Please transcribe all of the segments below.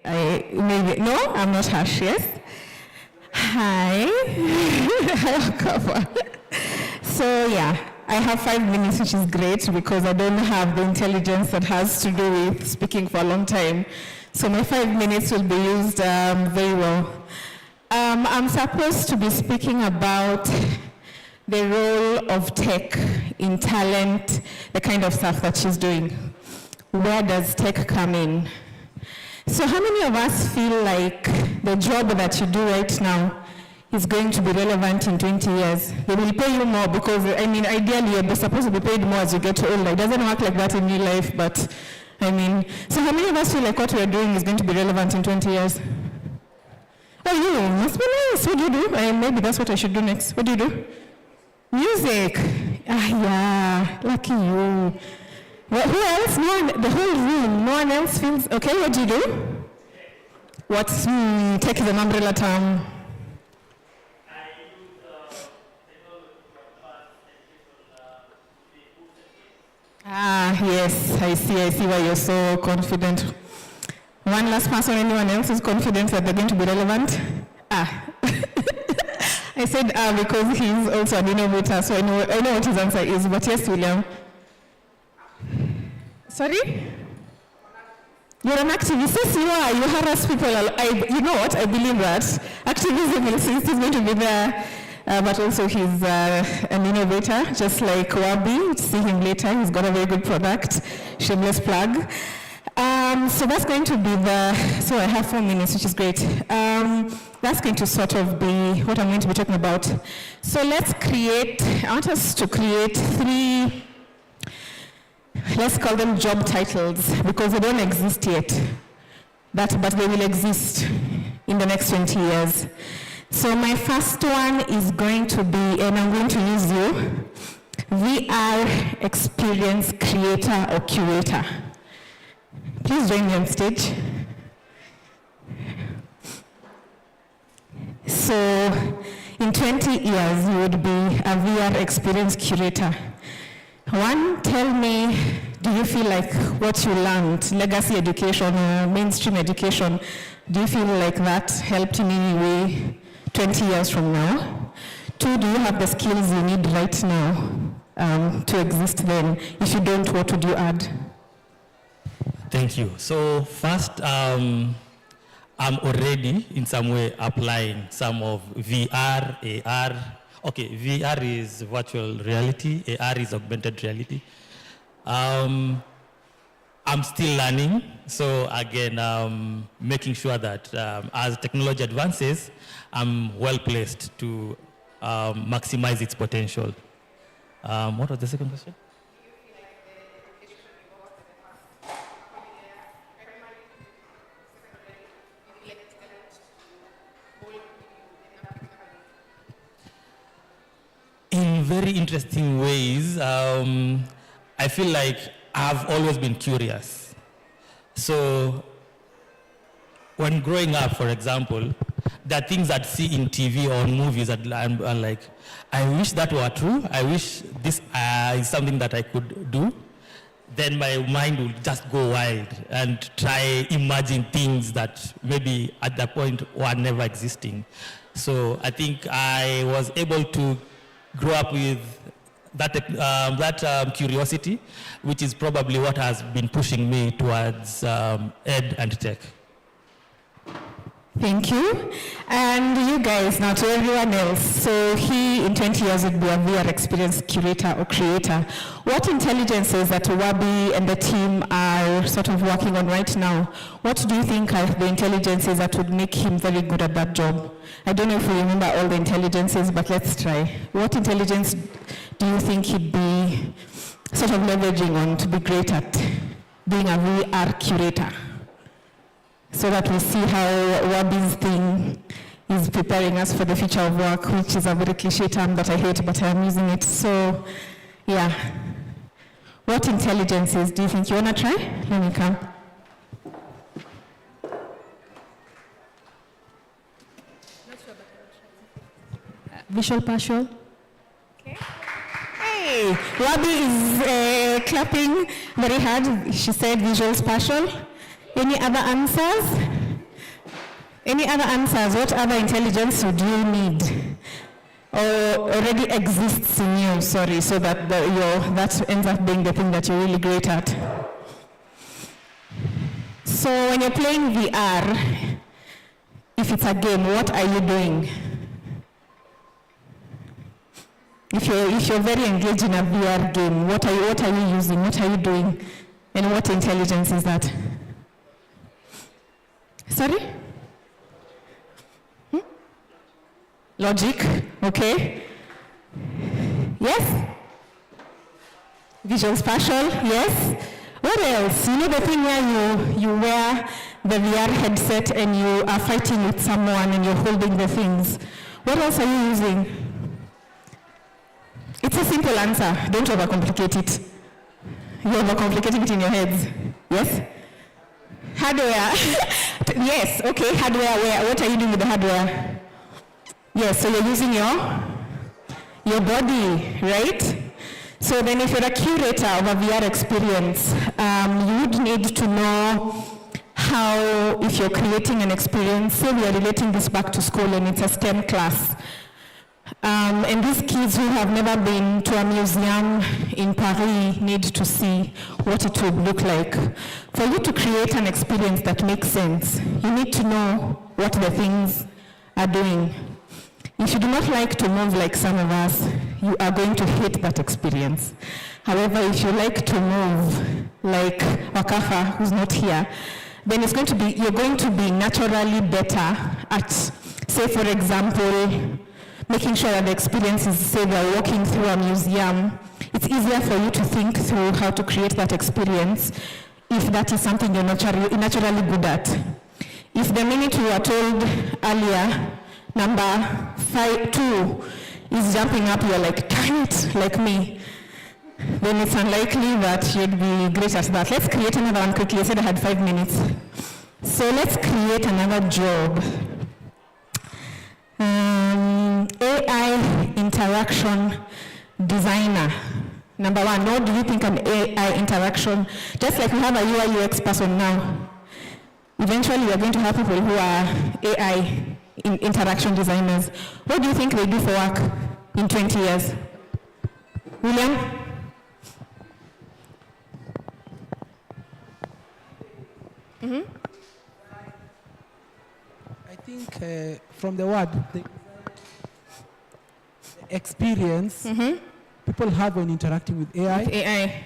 Maybe, no, I'm not harsh, yes. Hi. So yeah, I have 5 minutes, which is great because I don't have the intelligence that has to do with speaking for a long time. So my 5 minutes will be used very well. I'm supposed to be speaking about the role of tech in talent, the kind of stuff that she's doing. Where does tech come in? So how many of us feel like the job that you do right now is going to be relevant in 20 years? They will pay you more because, ideally you're supposed to be paid more as you get older. It doesn't work like that in real life, but so how many of us feel like what we're doing is going to be relevant in 20 years? Oh, you must be nice. What do you do? Maybe that's what I should do next. What do you do? Music. Yeah, lucky you. Well, who else? The whole room. No one else feels okay. What do you do? What's tech is an umbrella term? Yes, I see why you're so confident. One last person, anyone else is confident that they're going to be relevant? I said because he's also an innovator, so I know what his answer is, but yes, William. Sorry? You're an activist. Yes, you are. You harass people. You know what? I believe that. Activism is going to be there. But also he's an innovator, just like Wabi. See him later. He's got a very good product. Shameless plug. So that's going to be so I have 4 minutes, which is great. That's going to sort of be what I'm going to be talking about. So I want us to create 3, let's call them job titles, because they don't exist yet, but they will exist in the next 20 years. So my first one is going to be, and I'm going to use you, VR experience creator or curator. Please join me on stage. So in 20 years, you would be a VR experience curator. One, tell me, do you feel like what you learned, legacy education, mainstream education, do you feel like that helped in any way 20 years from now? 2, do you have the skills you need right now to exist then? If you don't, what would you add? Thank you. So first, I'm already in some way applying some of VR, AR. Okay, VR is virtual reality, AR is augmented reality. I'm still learning, so again, making sure that as technology advances, I'm well placed to maximize its potential. What was the second question? In very interesting ways, I feel like I've always been curious. So when growing up, for example, there are things that I see in TV or movies that I'm like, I wish that were true. I wish this is something that I could do. Then my mind will just go wild and try imagine things that maybe at that point were never existing. So I think I was able to grow up with that curiosity, which is probably what has been pushing me towards ed and tech. Thank you. And you guys, now to everyone else, so he in 20 years would be a VR experience curator or creator. What intelligences that Wabi and the team are sort of working on right now, what do you think are the intelligences that would make him very good at that job? I don't know if we remember all the intelligences, but let's try. What intelligence do you think he'd be sort of leveraging on to be great at being a VR curator? So that we see how Wabi's thing is preparing us for the future of work, which is a very cliche term that I hate, but I'm using it. So, yeah. What intelligences do you think? You want to try? Let me come. Visual partial. Okay. Hey, Wabi is clapping very hard. She said visual spatial. Any other answers? Any other answers? What other intelligence would you need? Or already exists in you, sorry, so that that ends up being the thing that you're really great at. So when you're playing VR, if it's a game, what are you doing? If you're very engaged in a VR game, what are you using? What are you doing? And what intelligence is that? Sorry? Logic, okay. Yes? Visual spatial, yes. What else? You know the thing where you wear the VR headset and you are fighting with someone and you're holding the things. What else are you using? It's a simple answer. Don't overcomplicate it. You're overcomplicating it in your heads. Yes? Hardware. Yes, okay, hardware. What are you doing with the hardware? Yes, so you're using your body, right? So then if you're a curator of a VR experience, you would need to know how, if you're creating an experience, say we are relating this back to school and it's a STEM class. And these kids who have never been to a museum in Paris need to see what it would look like. For you to create an experience that makes sense, you need to know what the things are doing. If you do not like to move like some of us, you are going to hate that experience. However, if you like to move like Wakafa, who's not here, then you're going to be naturally better at, say for example, making sure that the experience is, say they're walking through a museum. It's easier for you to think through how to create that experience if that is something you're naturally good at. If the minute you were told earlier, number 2 is jumping up, you're like, darn it, like me, then it's unlikely that you'd be great at that. Let's create another one quickly. I said I had 5 minutes. So let's create another job. AI interaction designer. Number 1, what do you think an AI interaction, just like we have a UI UX person now, eventually we're going to have people who are AI interaction designers. What do you think they do for work in 20 years? William? Mm-hmm. I think from the word, the experience people have when interacting with AI. With AI.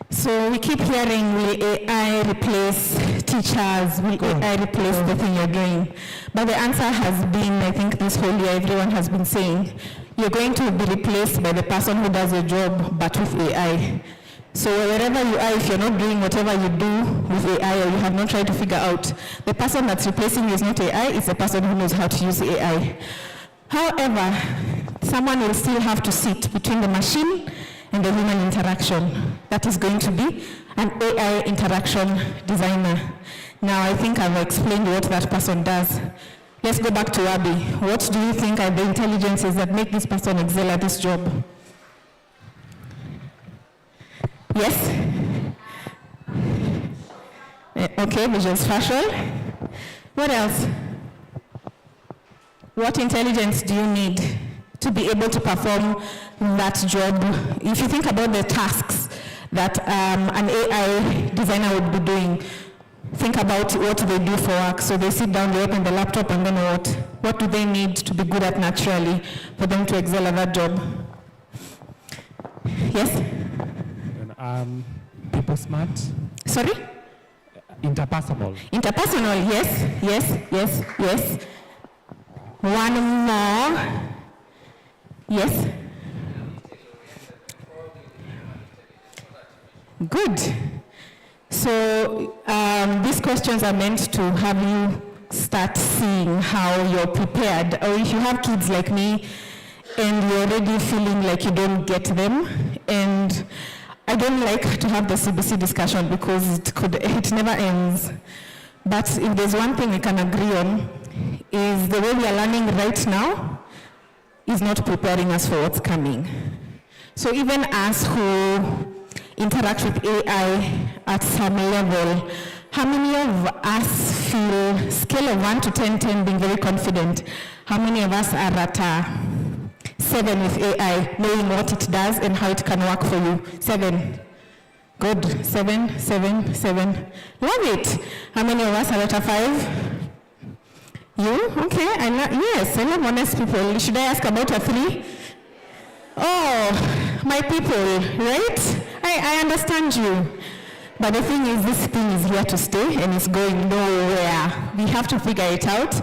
So we keep hearing, will AI replace teachers? Will AI replace the thing you're doing? But the answer has been, I think this whole year, everyone has been saying, you're going to be replaced by the person who does your job, but with AI. So wherever you are, if you're not doing whatever you do with AI or you have not tried to figure out, the person that's replacing you is not AI, it's the person who knows how to use AI. However, someone will still have to sit between the machine and the human interaction. That is going to be an AI interaction designer. Now, I think I've explained what that person does. Let's go back to Abby. What do you think are the intelligences that make this person excel at this job? Yes? Okay, visual spatial. What else? What intelligence do you need to be able to perform that job? If you think about the tasks that an AI designer would be doing, think about what they do for work. So they sit down, they open the laptop, and then what? What do they need to be good at naturally for them to excel at that job? Yes? People smart. Sorry? Interpersonal. Interpersonal, yes. One more. Yes? Good. So these questions are meant to have you start seeing how you're prepared. Or if you have kids like me and you're already feeling like you don't get them, and I don't like to have the CBC discussion because it never ends. But if there's one thing we can agree on, is the way we are learning right now is not preparing us for what's coming. So even us who interact with AI at some level, how many of us feel scale of 1 to 10, 10 being very confident, how many of us are at 7 with AI, knowing what it does and how it can work for you? 7. Good. 7, 7, 7. Love it. How many of us are at 5? You? Okay. Yes, I love honest people. Should I ask about a 3? Oh, my people, right? I understand you. But the thing is, this thing is here to stay and it's going nowhere. We have to figure it out.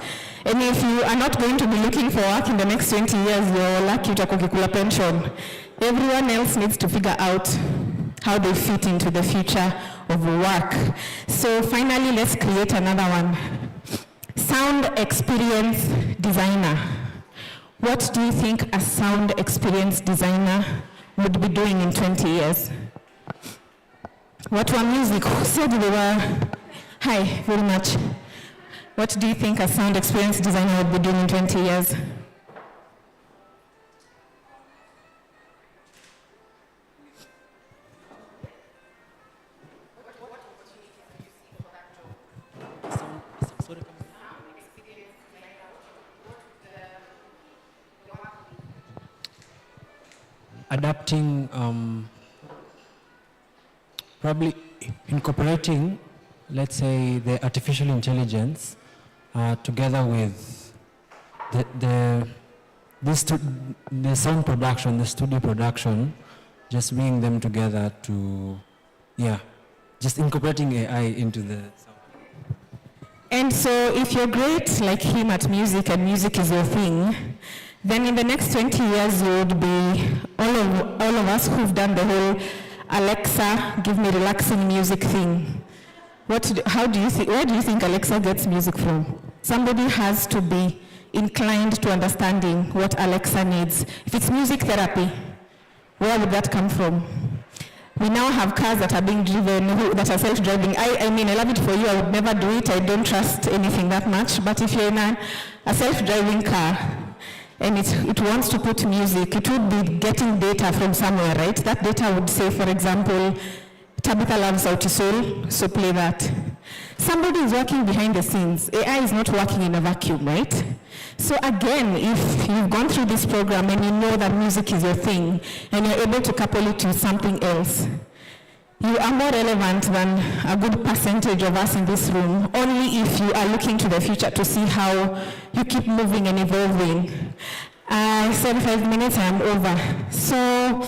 And if you are not going to be looking for work in the next 20 years, you're lucky utakukikula pension. Everyone else needs to figure out how they fit into the future of work. So finally, let's create another one. Sound experience designer. What do you think a sound experience designer would be doing in 20 years? What were music? Who said they were? Hi, very much. What do you think a sound experience designer would be doing in 20 years? Adapting, probably incorporating, let's say, the artificial intelligence together with the sound production, the studio production, just bringing them together to, just incorporating AI into the sound. And so if you're great like him at music and music is your thing, then in the next 20 years you would be all of us who've done the whole Alexa, give me relaxing music thing. Where do you think Alexa gets music from? Somebody has to be inclined to understanding what Alexa needs. If it's music therapy, where would that come from? We now have cars that are being driven, that are self-driving. I mean, I love it for you. I would never do it. I don't trust anything that much. But if you're in a self-driving car, and it wants to put music, it would be getting data from somewhere, right? That data would say, for example, Tabitha loves Sauti Sol, so play that. Somebody is working behind the scenes. AI is not working in a vacuum, right? So again, if you've gone through this program and you know that music is your thing, and you're able to couple it with something else, you are more relevant than a good percentage of us in this room, only if you are looking to the future to see how you keep moving and evolving. I said 5 minutes, I'm over. So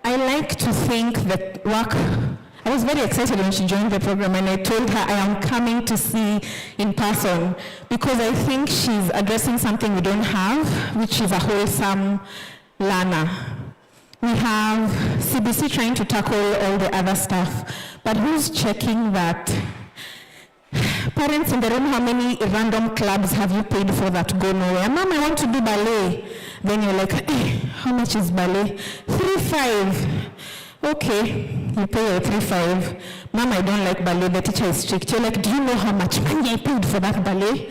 I like to think that work, I was very excited when she joined the program and I told her I am coming to see in person because I think she's addressing something we don't have, which is a wholesome learner. We have CBC trying to tackle all the other stuff, but who's checking that? Parents in the room, how many random clubs have you paid for that go nowhere? Mom, I want to do ballet. Then you're like, how much is ballet? 3,500. Okay, you pay your 3,500. Mom, I don't like ballet, the teacher is strict. You're like, do you know how much money I paid for that ballet?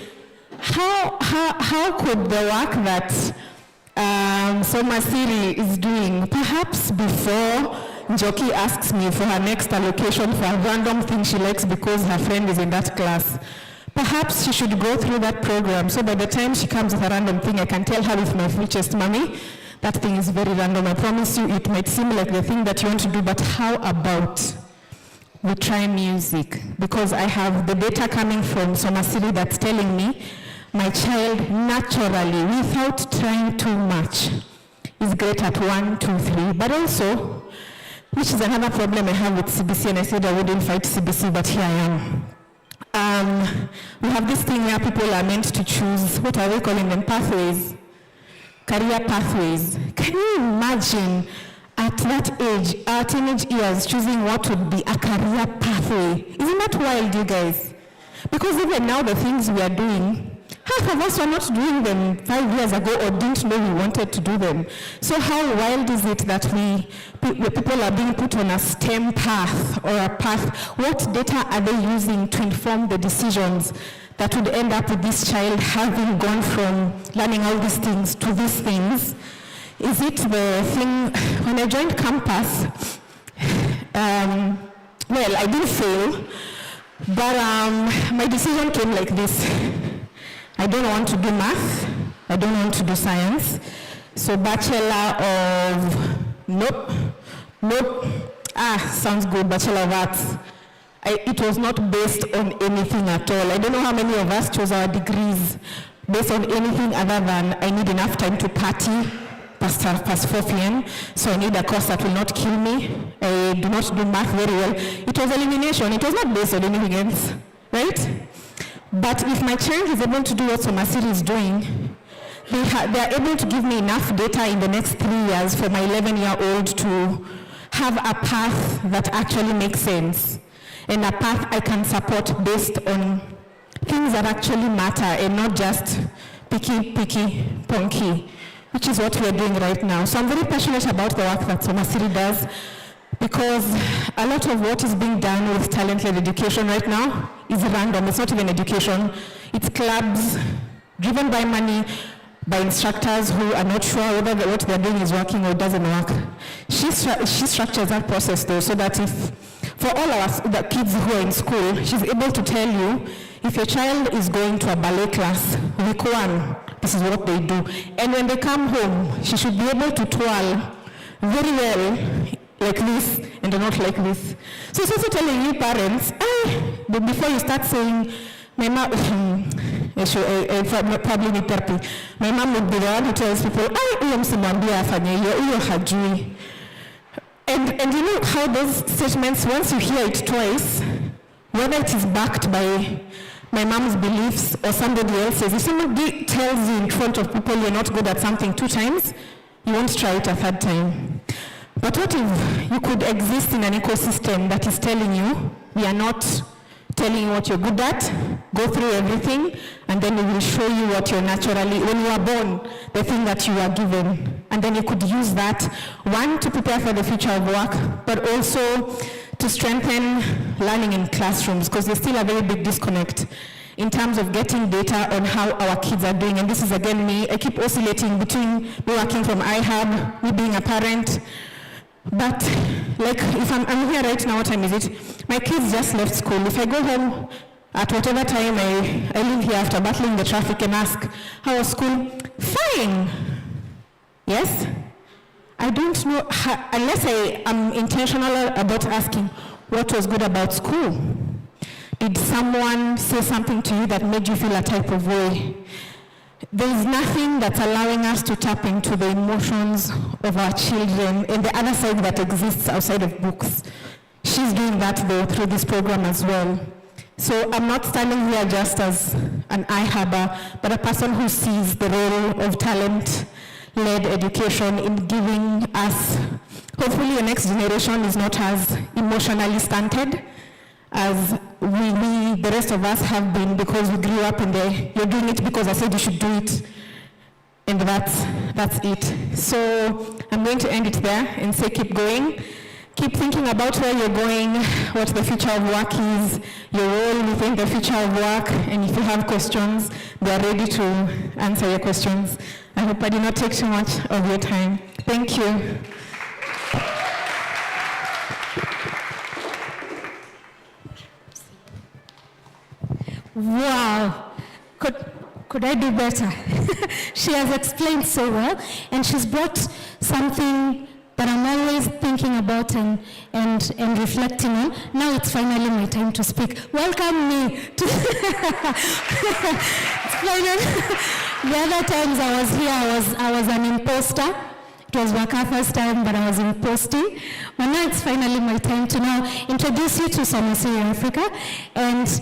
How could the work that Siri is doing, perhaps before Njoki asks me for her next allocation for a random thing she likes because her friend is in that class, perhaps she should go through that program so by the time she comes with a random thing, I can tell her with my full chest, Mommy, that thing is very random. I promise you it might seem like the thing that you want to do, but how about we try music? Because I have the data coming from Siri that's telling me my child naturally, without trying too much, is great at 1, 2, 3. But also, which is another problem I have with CBC, and I said I wouldn't fight CBC, but here I am. We have this thing where people are meant to choose, what are they calling them, pathways? Career pathways. Can you imagine at that age, our teenage years, choosing what would be a career pathway? Isn't that wild, you guys? Because even now the things we are doing, half of us were not doing them 5 years ago or didn't know we wanted to do them. So how wild is it that people are being put on a STEM path or a path? What data are they using to inform the decisions that would end up with this child having gone from learning all these things to these things? Is it the thing, when I joined campus, well, I didn't fail, But my decision came like this. I don't want to do math. I don't want to do science. So Bachelor of, nope. Sounds good, Bachelor of Arts. It was not based on anything at all. I don't know how many of us chose our degrees based on anything other than I need enough time to party past 4 p.m. So I need a course that will not kill me. I do not do math very well. It was elimination. It was not based on anything else, right? But if my child is able to do what Siri is doing, they are able to give me enough data in the next 3 years for my 11-year-old to have a path that actually makes sense, and a path I can support based on things that actually matter and not just picky, ponky, which is what we're doing right now. So I'm very passionate about the work that Siri does, because a lot of what is being done with talent-led education right now is random. It's not even education. It's clubs driven by money, by instructors who are not sure whether what they're doing is working or doesn't work. She structures that process though, so that if, for all the kids who are in school, she's able to tell you, if your child is going to a ballet class, week 1, this is what they do. And when they come home, she should be able to twirl very well, like this, and not like this. So it's also telling you parents, but before you start saying, my mom, probably need therapy. My mom would be the one who tells people, hajui. And you know how those statements, once you hear it twice, whether it is backed by my mom's beliefs or somebody else's, if somebody tells you in front of people you're not good at something 2 times, you won't try it a 3rd time. But what if you could exist in an ecosystem that is telling you, we are not telling you what you're good at, go through everything, and then we will show you what you're naturally, when you are born, the thing that you are given. And then you could use that, 1, to prepare for the future of work, but also to strengthen learning in classrooms, because there's still a very big disconnect in terms of getting data on how our kids are doing. And this is again me, I keep oscillating between me working from iHub, me being a parent. But like if I'm here right now, what time is it? My kids just left school. If I go home at whatever time I leave here after battling the traffic and ask, how was school? Fine. Yes? I don't know, unless I am intentional about asking what was good about school. Did someone say something to you that made you feel a type of way? There is nothing that's allowing us to tap into the emotions of our children and the other side that exists outside of books. She's doing that though through this program as well. So I'm not standing here just as an eye-habber, but a person who sees the role of talent-led education in giving us, hopefully the next generation is not as emotionally stunted as we, the rest of us have been, because we grew up in you're doing it because I said you should do it, and that's it. So I'm going to end it there and say keep going. Keep thinking about where you're going, what the future of work is, your role within the future of work, and if you have questions, they are ready to answer your questions. I hope I did not take too much of your time. Thank you. Wow, could I do better? She has explained so well, and she's brought something that I'm always thinking about and reflecting on. Now it's finally my time to speak. Welcome me to it's finally. The other times I was here, I was an imposter. It was Waka first time, but I was imposting. But now it's finally my time to now introduce you to Siri Africa. And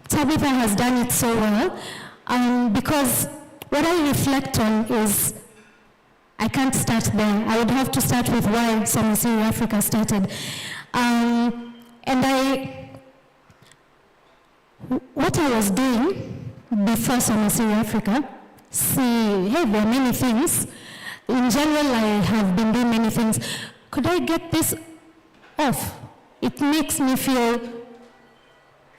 Tabitha has done it so well, because what I reflect on is, I can't start there. I would have to start with why Siri Africa started. What I was doing before Siri Africa, there are many things. In general, I have been doing many things. Could I get this off? It makes me feel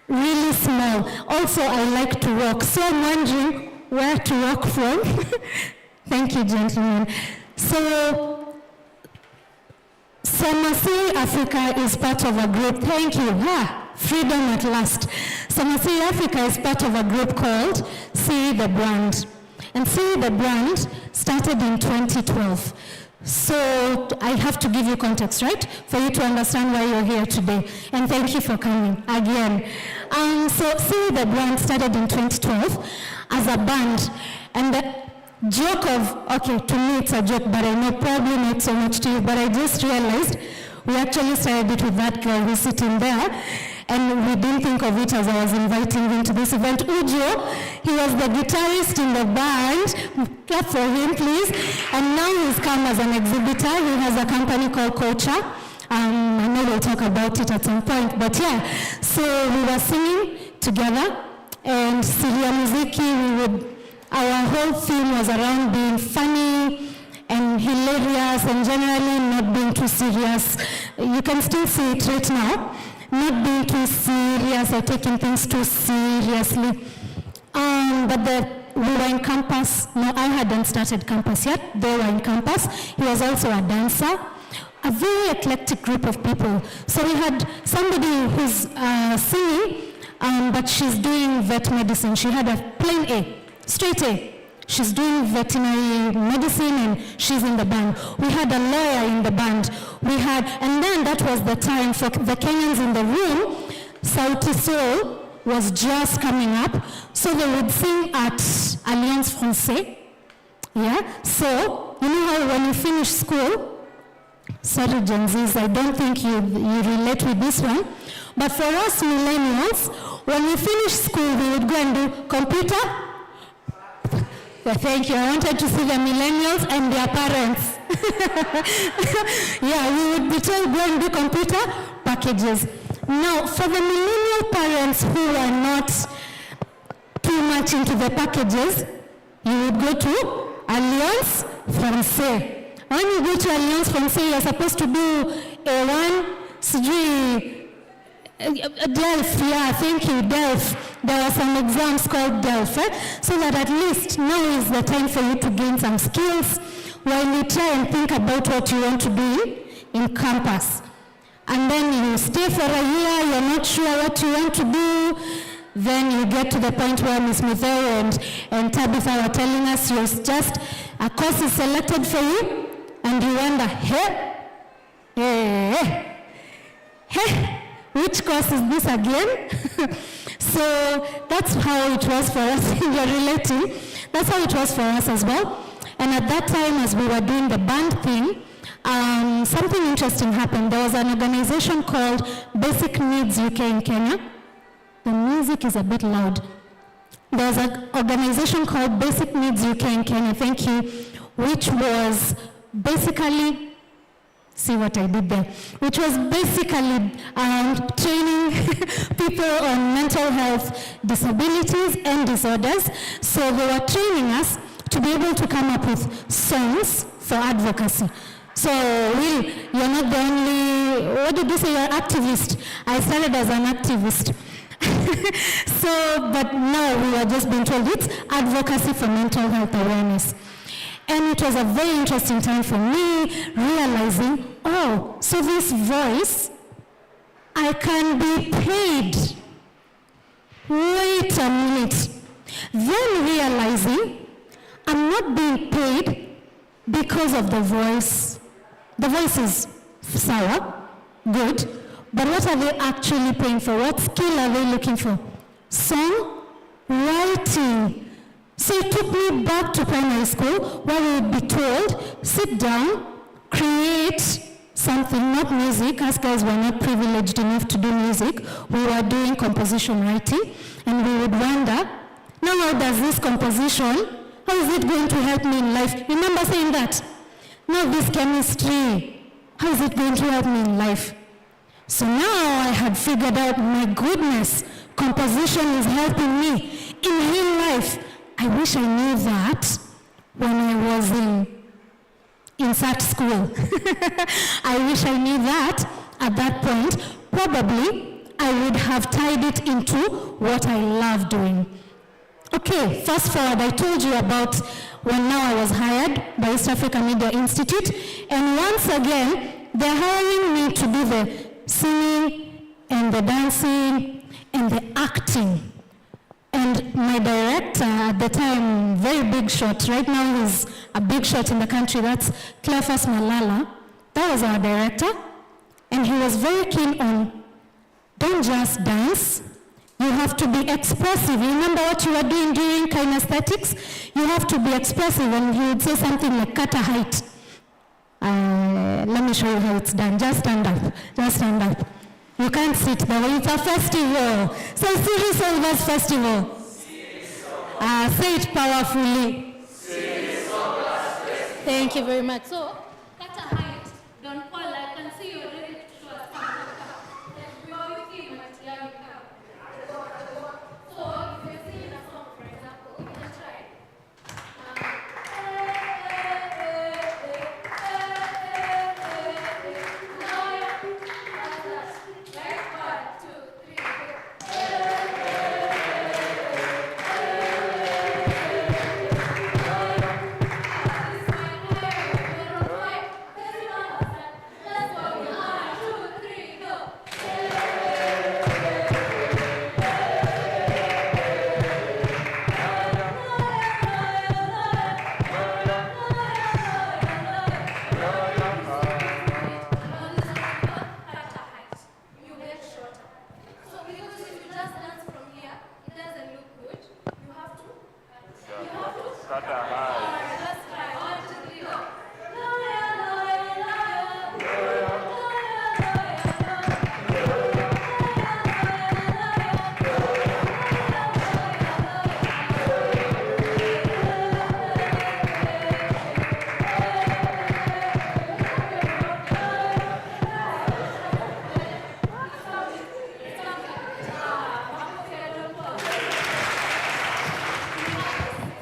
really small. Also, I like to walk, so I'm wondering where to walk from. Thank you, gentlemen. So, Siri Africa is part of a group. Thank you. freedom at last. So Masiri Africa is part of a group called Siri the Brand. And Siri the Brand started in 2012. So I have to give you context, right? For you to understand why you're here today. And thank you for coming again. So Siri the Brand started in 2012 as a band. And the joke of, okay, to me it's a joke, but I know probably not so much to you, but I just realized we actually started it with that girl who's sitting there. And we didn't think of it as I was inviting him to this event. Ujo, he was the guitarist in the band. Clap for him, please. And now he's come as an exhibitor. He has a company called Culture. I know we'll talk about it at some point, but yeah. So we were singing together, and Siria Muziki, our whole theme was around being funny and hilarious and generally not being too serious. You can still see it right now. Not being too serious or taking things too seriously. But we were in campus. No, I hadn't started campus yet. They were in campus. He was also a dancer. A very eclectic group of people. So we had somebody who's singing, but she's doing vet medicine. She had a plain A, straight A. She's doing veterinary medicine and she's in the band. We had a lawyer in the band. And then that was the time for the Kenyans in the room. Sauti Sol was just coming up. So they would sing at Alliance Française. Yeah, so you know how when you finish school, sorry Gen Zs, I don't think you relate with this one. But for us millennials, when we finish school, we would go and do computer. Well, thank you. I wanted to see the millennials and their parents. Yeah, we would be told go and do computer packages. Now, for the millennial parents who are not too much into the packages, you would go to Alliance Française. When you go to Alliance Française, you're supposed to do A1, CG, Delph, yeah, thank you, Delph. There are some exams called Delph, so that at least now is the time for you to gain some skills while you try and think about what you want to do in campus. And then you stay for a year, you're not sure what you want to do, then you get to the point where Ms. Muthero and Tabitha were telling us a course is selected for you, and you wonder, which course is this again? So that's how it was for us. You're relating. That's how it was for us as well. And at that time, as we were doing the band thing, something interesting happened. There was an organization called Basic Needs UK in Kenya. The music is a bit loud. There was an organization called Basic Needs UK in Kenya, thank you, which was basically, see what I did there, which was basically training people on mental health disabilities and disorders. So they were training us to be able to come up with songs for advocacy. So really, you're not the only, what did you say, you're an activist. I started as an activist. But now we are just being told it's advocacy for mental health awareness. And it was a very interesting time for me, realizing, oh, so this voice, I can be paid. Wait a minute. Then realizing, I'm not being paid because of the voice. The voice is sour, good, but what are they actually paying for? What skill are they looking for? Song, writing. So it took me back to primary school where we would be told, sit down, create something, not music. Us guys were not privileged enough to do music. We were doing composition writing, and we would wonder, now how does this composition, how is it going to help me in life? Remember saying that? Now this chemistry, how is it going to help me in life? So now I had figured out, my goodness, composition is helping me in real life. I wish I knew that when I was in SAT school. I wish I knew that at that point. Probably I would have tied it into what I love doing. Okay, fast forward, I told you about when now I was hired by East Africa Media Institute, and once again, they're hiring me to do the singing and the dancing and the acting. And my director at the time, very big shot, right now he's a big shot in the country, that's Cleophas Malala. That was our director. And he was very keen on, don't just dance, you have to be expressive. You remember what you were doing during kinesthetics? You have to be expressive, and he would say something like, cut a height. Let me show you how it's done. Just stand up, just stand up. You can't sit there. It's a festival. So Siri Solvers Festival. Say it powerfully. Thank you very much. So, cut a height. Don't fall. I can see you ready to show us. So, if you're singing a song, for example, you can try.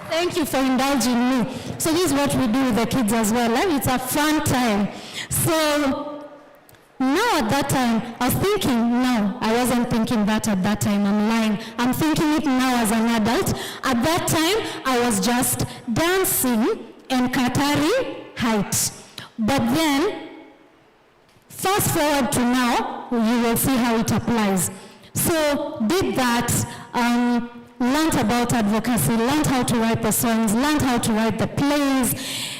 Thank you for indulging me. So this is what we do with the kids as well. It's a fun time. So now at that time, I was thinking, no, I wasn't thinking that at that time. I'm lying. I'm thinking it now as an adult. At that time, I was just dancing and Qatari height. But then, fast forward to now, you will see how it applies. So did that, learned about advocacy, learned how to write the songs, learned how to write the plays,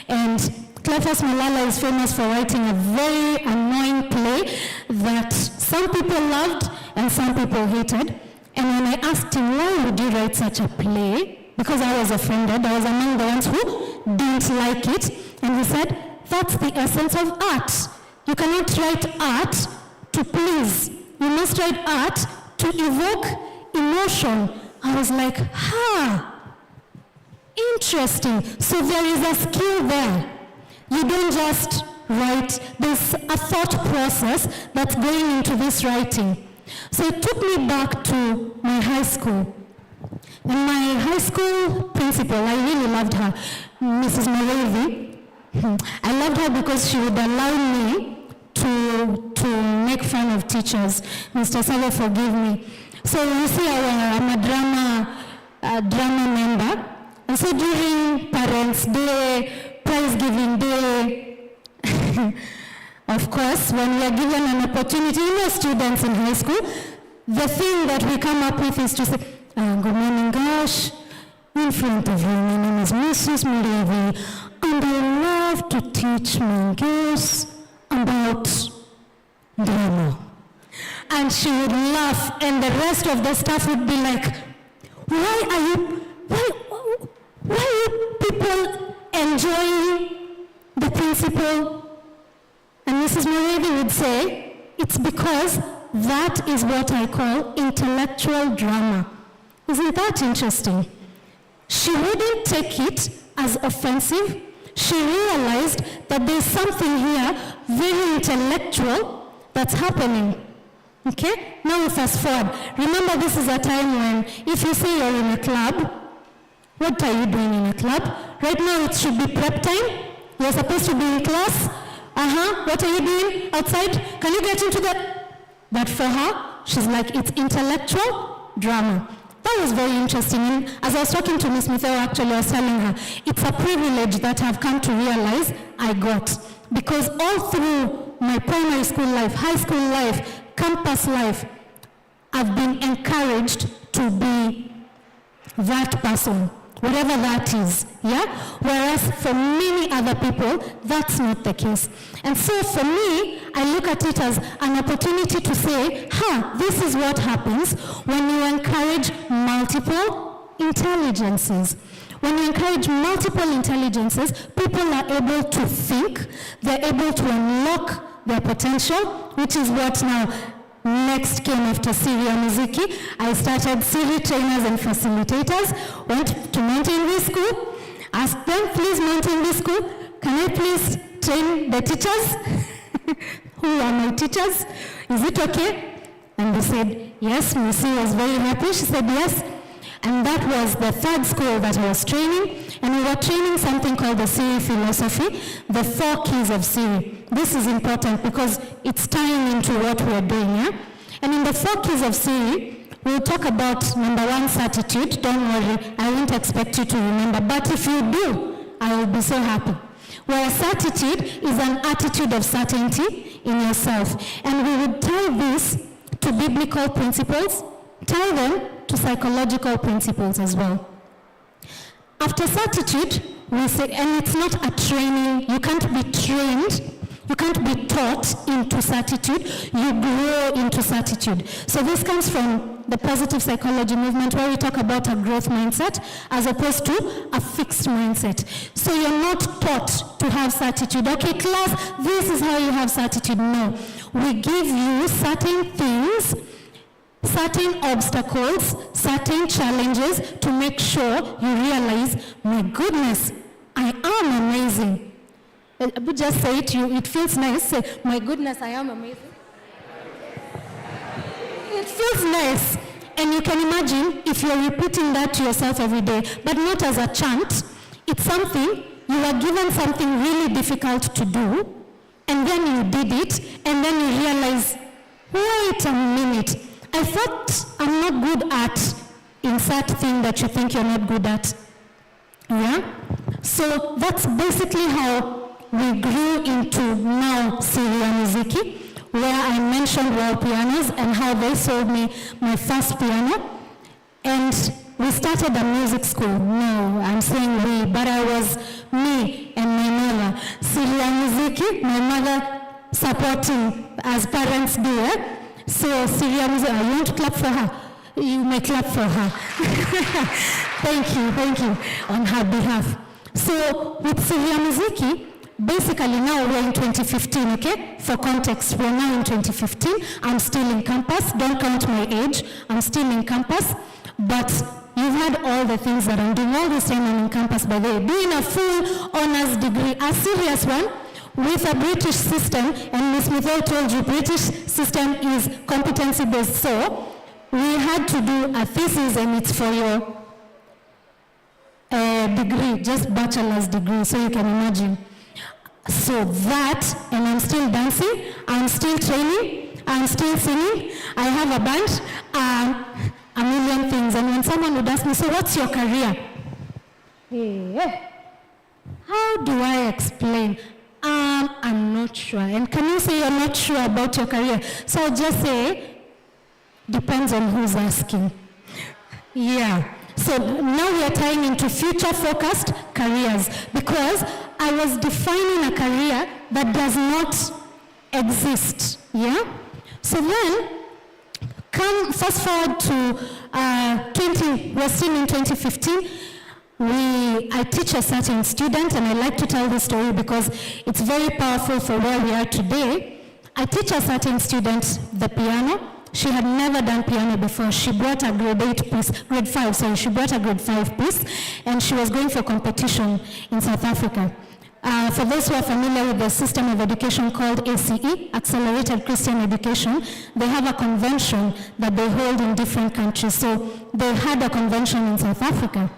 and Cleophas Malala is famous for writing a very annoying play that some people loved and some people hated. And when I asked him, why would you write such a play? Because I was offended, I was among the ones who didn't like it. And he said, that's the essence of art. You cannot write art to please. You must write art to evoke emotion. I was like, interesting. So there is a skill there. You don't just write, there's a thought process that's going into this writing. So it took me back to my high school. And my high school principal, I really loved her, Mrs. Morevi. I loved her because she would allow me to make fun of teachers. Mr. Savo, forgive me. So you see, I'm a drama member. And so during Parents' Day, Prize Giving Day, of course, when we are given an opportunity, students in high school, the thing that we come up with is to say, good morning, gosh, in front of you, my name is Mrs. Mulevi, and I love to teach my girls about drama. And she would laugh, and the rest of the staff would be like, why are you people enjoying the principal? And Mrs. Mulevi would say, it's because that is what I call intellectual drama. Isn't that interesting? She wouldn't take it as offensive. She realized that there's something here very intellectual that's happening. Okay? Now we fast forward. Remember, this is a time when if you say you're in a club, what are you doing in a club? Right now it should be prep time. You're supposed to be in class. What are you doing outside? Can you get into that? But for her, she's like, it's intellectual drama. That was very interesting. And as I was talking to Ms. Mitheo, actually, I was telling her, it's a privilege that I've come to realize I got. Because all through my primary school life, high school life, campus life, I've been encouraged to be that person, whatever that is, yeah? Whereas for many other people, that's not the case. And so for me, I look at it as an opportunity to say, this is what happens when you encourage multiple intelligences. When you encourage multiple intelligences, people are able to think, they're able to unlock their potential, which is what now next came after Siri and Muziki. I started Siri trainers and facilitators, went to Mountain View School, asked them, please Mountain View School, can I please train the teachers? Who are my teachers? Is it okay? And they said, yes. Missy was very happy. She said, yes. And that was the third school that I was training. And we were training something called the Siri philosophy, the 4 keys of Siri. This is important because it's tying into what we're doing, yeah? And in the 4 keys of Siri, we'll talk about number 1, certitude. Don't worry, I won't expect you to remember. But if you do, I will be so happy. Whereas certitude is an attitude of certainty in yourself. And we would tie this to biblical principles, tie them to psychological principles as well. After certitude, we say, and it's not a training, you can't be trained, you can't be taught into certitude, you grow into certitude. So this comes from the positive psychology movement where we talk about a growth mindset as opposed to a fixed mindset. So you're not taught to have certitude. Okay, class, this is how you have certitude. No, we give you certain things, certain obstacles, certain challenges to make sure you realize, my goodness, I am amazing. But just say it, it feels nice. Say, my goodness, I am amazing. It feels nice. And you can imagine if you're repeating that to yourself every day, but not as a chant. It's something, you are given something really difficult to do, and then you did it, and then you realize, wait a minute, I thought I'm not good at insert thing that you think you're not good at. Yeah? So that's basically how we grew into now Siri and Muziki, where I mentioned wall pianos and how they sold me my first piano. And we started a music school. No, I'm saying we, but I was me and my mother. Siri and Muziki, my mother supporting as parents do. Eh? So Siri and Muziki, you want to clap for her? You may clap for her. Thank you, on her behalf. So with Siri and Muziki, basically now we're in 2015, okay? For context, we're now in 2015. I'm still in campus. Don't count my age. I'm still in campus. But you've had all the things that I'm doing. All this time I'm in campus, by the way. Doing a full honors degree, a serious one, with a British system. And Ms. Mithel told you, British system is competency-based. So we had to do a thesis, and it's for your degree, just bachelor's degree, so you can imagine. So that, and I'm still dancing, I'm still training, I'm still singing, I have a band, a million things. And when someone would ask me, so what's your career? How do I explain? I'm not sure. And can you say you're not sure about your career? So I'll just say, depends on who's asking. Yeah. So now we are tying into future-focused careers, because I was defining a career that does not exist, yeah? So then, fast forward to we're still in 2015, I teach a certain student, and I like to tell this story because it's very powerful for where we are today. I teach a certain student the piano. She had never done piano before. She brought a grade 5, she brought a grade 5 piece, and she was going for competition in South Africa. For those who are familiar with the system of education called ACE, Accelerated Christian Education, they have a convention that they hold in different countries. So they had a convention in South Africa.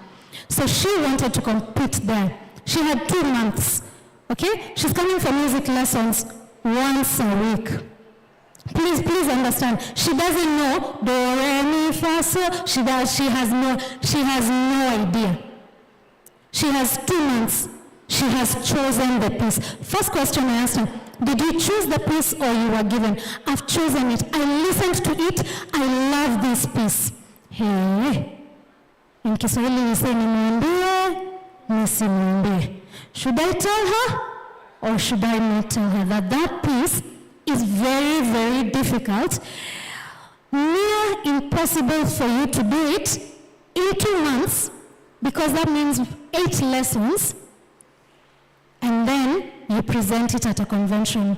So she wanted to compete there. She had 2 months, okay? She's coming for music lessons once a week. Please understand. She doesn't know do, re, mi, fa, so. She has no idea. She has 2 months. She she has chosen the piece. First question I asked her, did you choose the piece or you were given? I've chosen it. I listened to it. I love this piece. Hey. In Kiswahili we say nimwambie, nisimwambie. Should I tell her or should I not tell her that piece is very, very difficult, near impossible for you to do it in 2 months, because that means 8 lessons, and then you present it at a convention.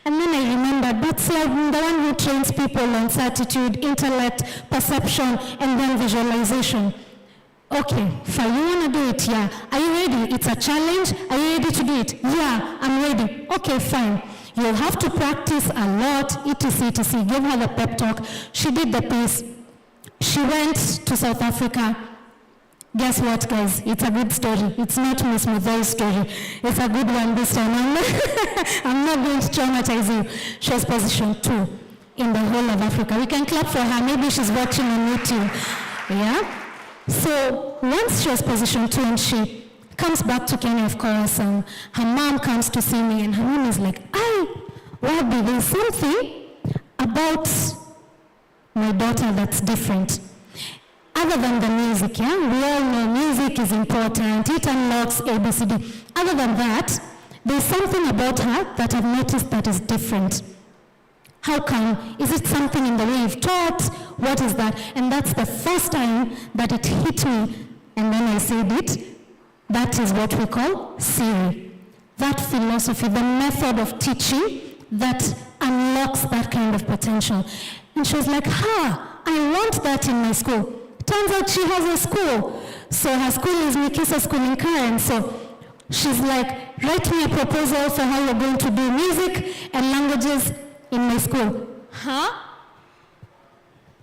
And then I remembered, but see, I'm the one who trains people on certitude, intellect, perception, and then visualization. Okay, fine, you want to do it? Yeah. Are you ready? It's a challenge. Are you ready to do it? Yeah, I'm ready. Okay, fine. You'll have to practice a lot, etc., etc. Give her the pep talk. She did the piece. She went to South Africa. Guess what, guys? It's a good story. It's not Miss Muthai's story. It's a good one this time. I'm not going to traumatize you. She was position 2 in the whole of Africa. We can clap for her. Maybe she's watching on YouTube. Yeah? So once she was position 2 and she comes back to Kenya, of course, and her mom comes to see me, and her mom is like, Wabi, there's something about my daughter that's different. Other than the music, yeah? We all know music is important. It unlocks ABCD. Other than that, there's something about her that I've noticed that is different. How come? Is it something in the way you've taught? What is that? And that's the first time that it hit me, and then I said it. That is what we call Siri. That philosophy, the method of teaching that unlocks that kind of potential. And she was like, I want that in my school. Turns out she has a school. So her school is Mikisa School in Karen. So she's like, write me a proposal for how you're going to do music and languages in my school.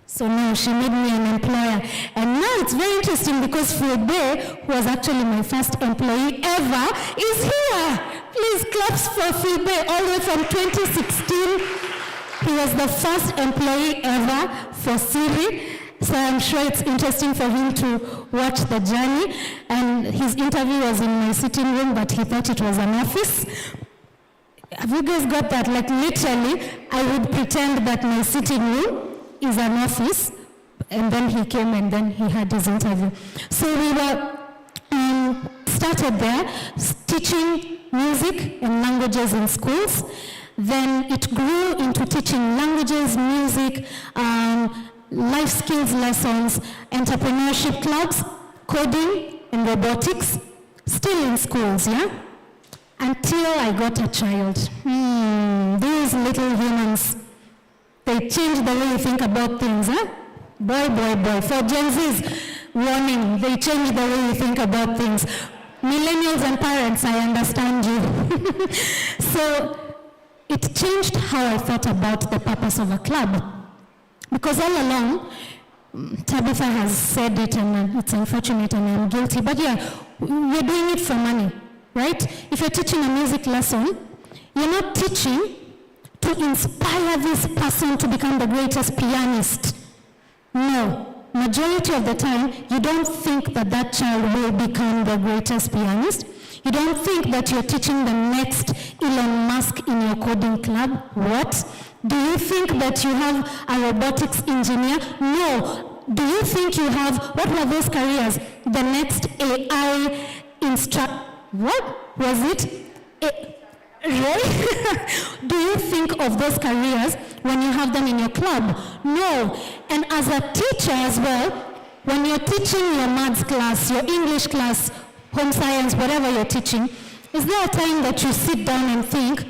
So now she made me an employer. And now it's very interesting because Philbe, who was actually my first employee ever, is here. Please claps for Philbe, all the way from 2016. He was the first employee ever for Siri. So I'm sure it's interesting for him to watch the journey. And his interview was in my sitting room, but he thought it was an office. Have you guys got that? Like literally, I would pretend that my sitting room is an office, and then he came and then he had his interview. So we were started there, teaching music and languages in schools. Then it grew into teaching languages, music, life skills lessons, entrepreneurship clubs, coding and robotics, still in schools, yeah? Until I got a child. These little humans, they change the way you think about things, huh? Boy. For Gen Z's, warning, they change the way you think about things. Millennials and parents, I understand you. So it changed how I thought about the purpose of a club. Because all along, Tabitha has said it, and it's unfortunate and I'm guilty, but yeah, we're doing it for money, right? If you're teaching a music lesson, you're not teaching to inspire this person to become the greatest pianist. No. Majority of the time, you don't think that that child will become the greatest pianist. You don't think that you're teaching the next Elon Musk in your coding club. What? Do you think that you have a robotics engineer? No. Do you think you have, what were those careers? The next AI instructor. What was it? Right? Do you think of those careers when you have them in your club? No. And as a teacher as well, when you're teaching your maths class, your English class, home science, whatever you're teaching, is there a time that you sit down and think,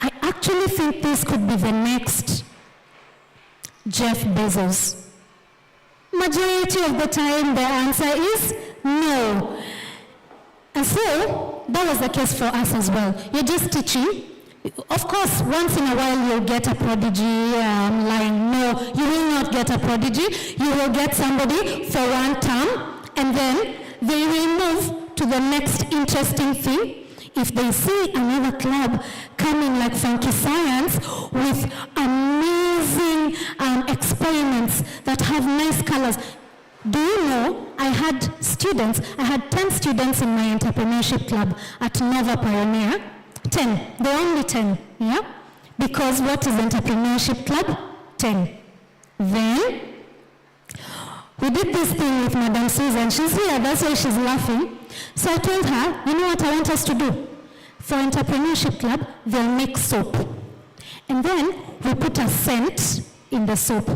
I actually think this could be the next Jeff Bezos? Majority of the time, the answer is no. And so, that was the case for us as well. You're just teaching. Of course, once in a while you'll get a prodigy. I'm lying. No, you will not get a prodigy. You will get somebody for one term, and then they will move to the next interesting thing. If they see another club coming like Funky Science with amazing experiments that have nice colors, Do you know I had 10 students in my entrepreneurship club at Nova Pioneer. 10, they're only 10, yeah? Because what is entrepreneurship club? 10. Then, we did this thing with Madam Susan. She's here, that's why she's laughing. So I told her, you know what I want us to do? For entrepreneurship club, they'll make soap. And then we put a scent in the soap.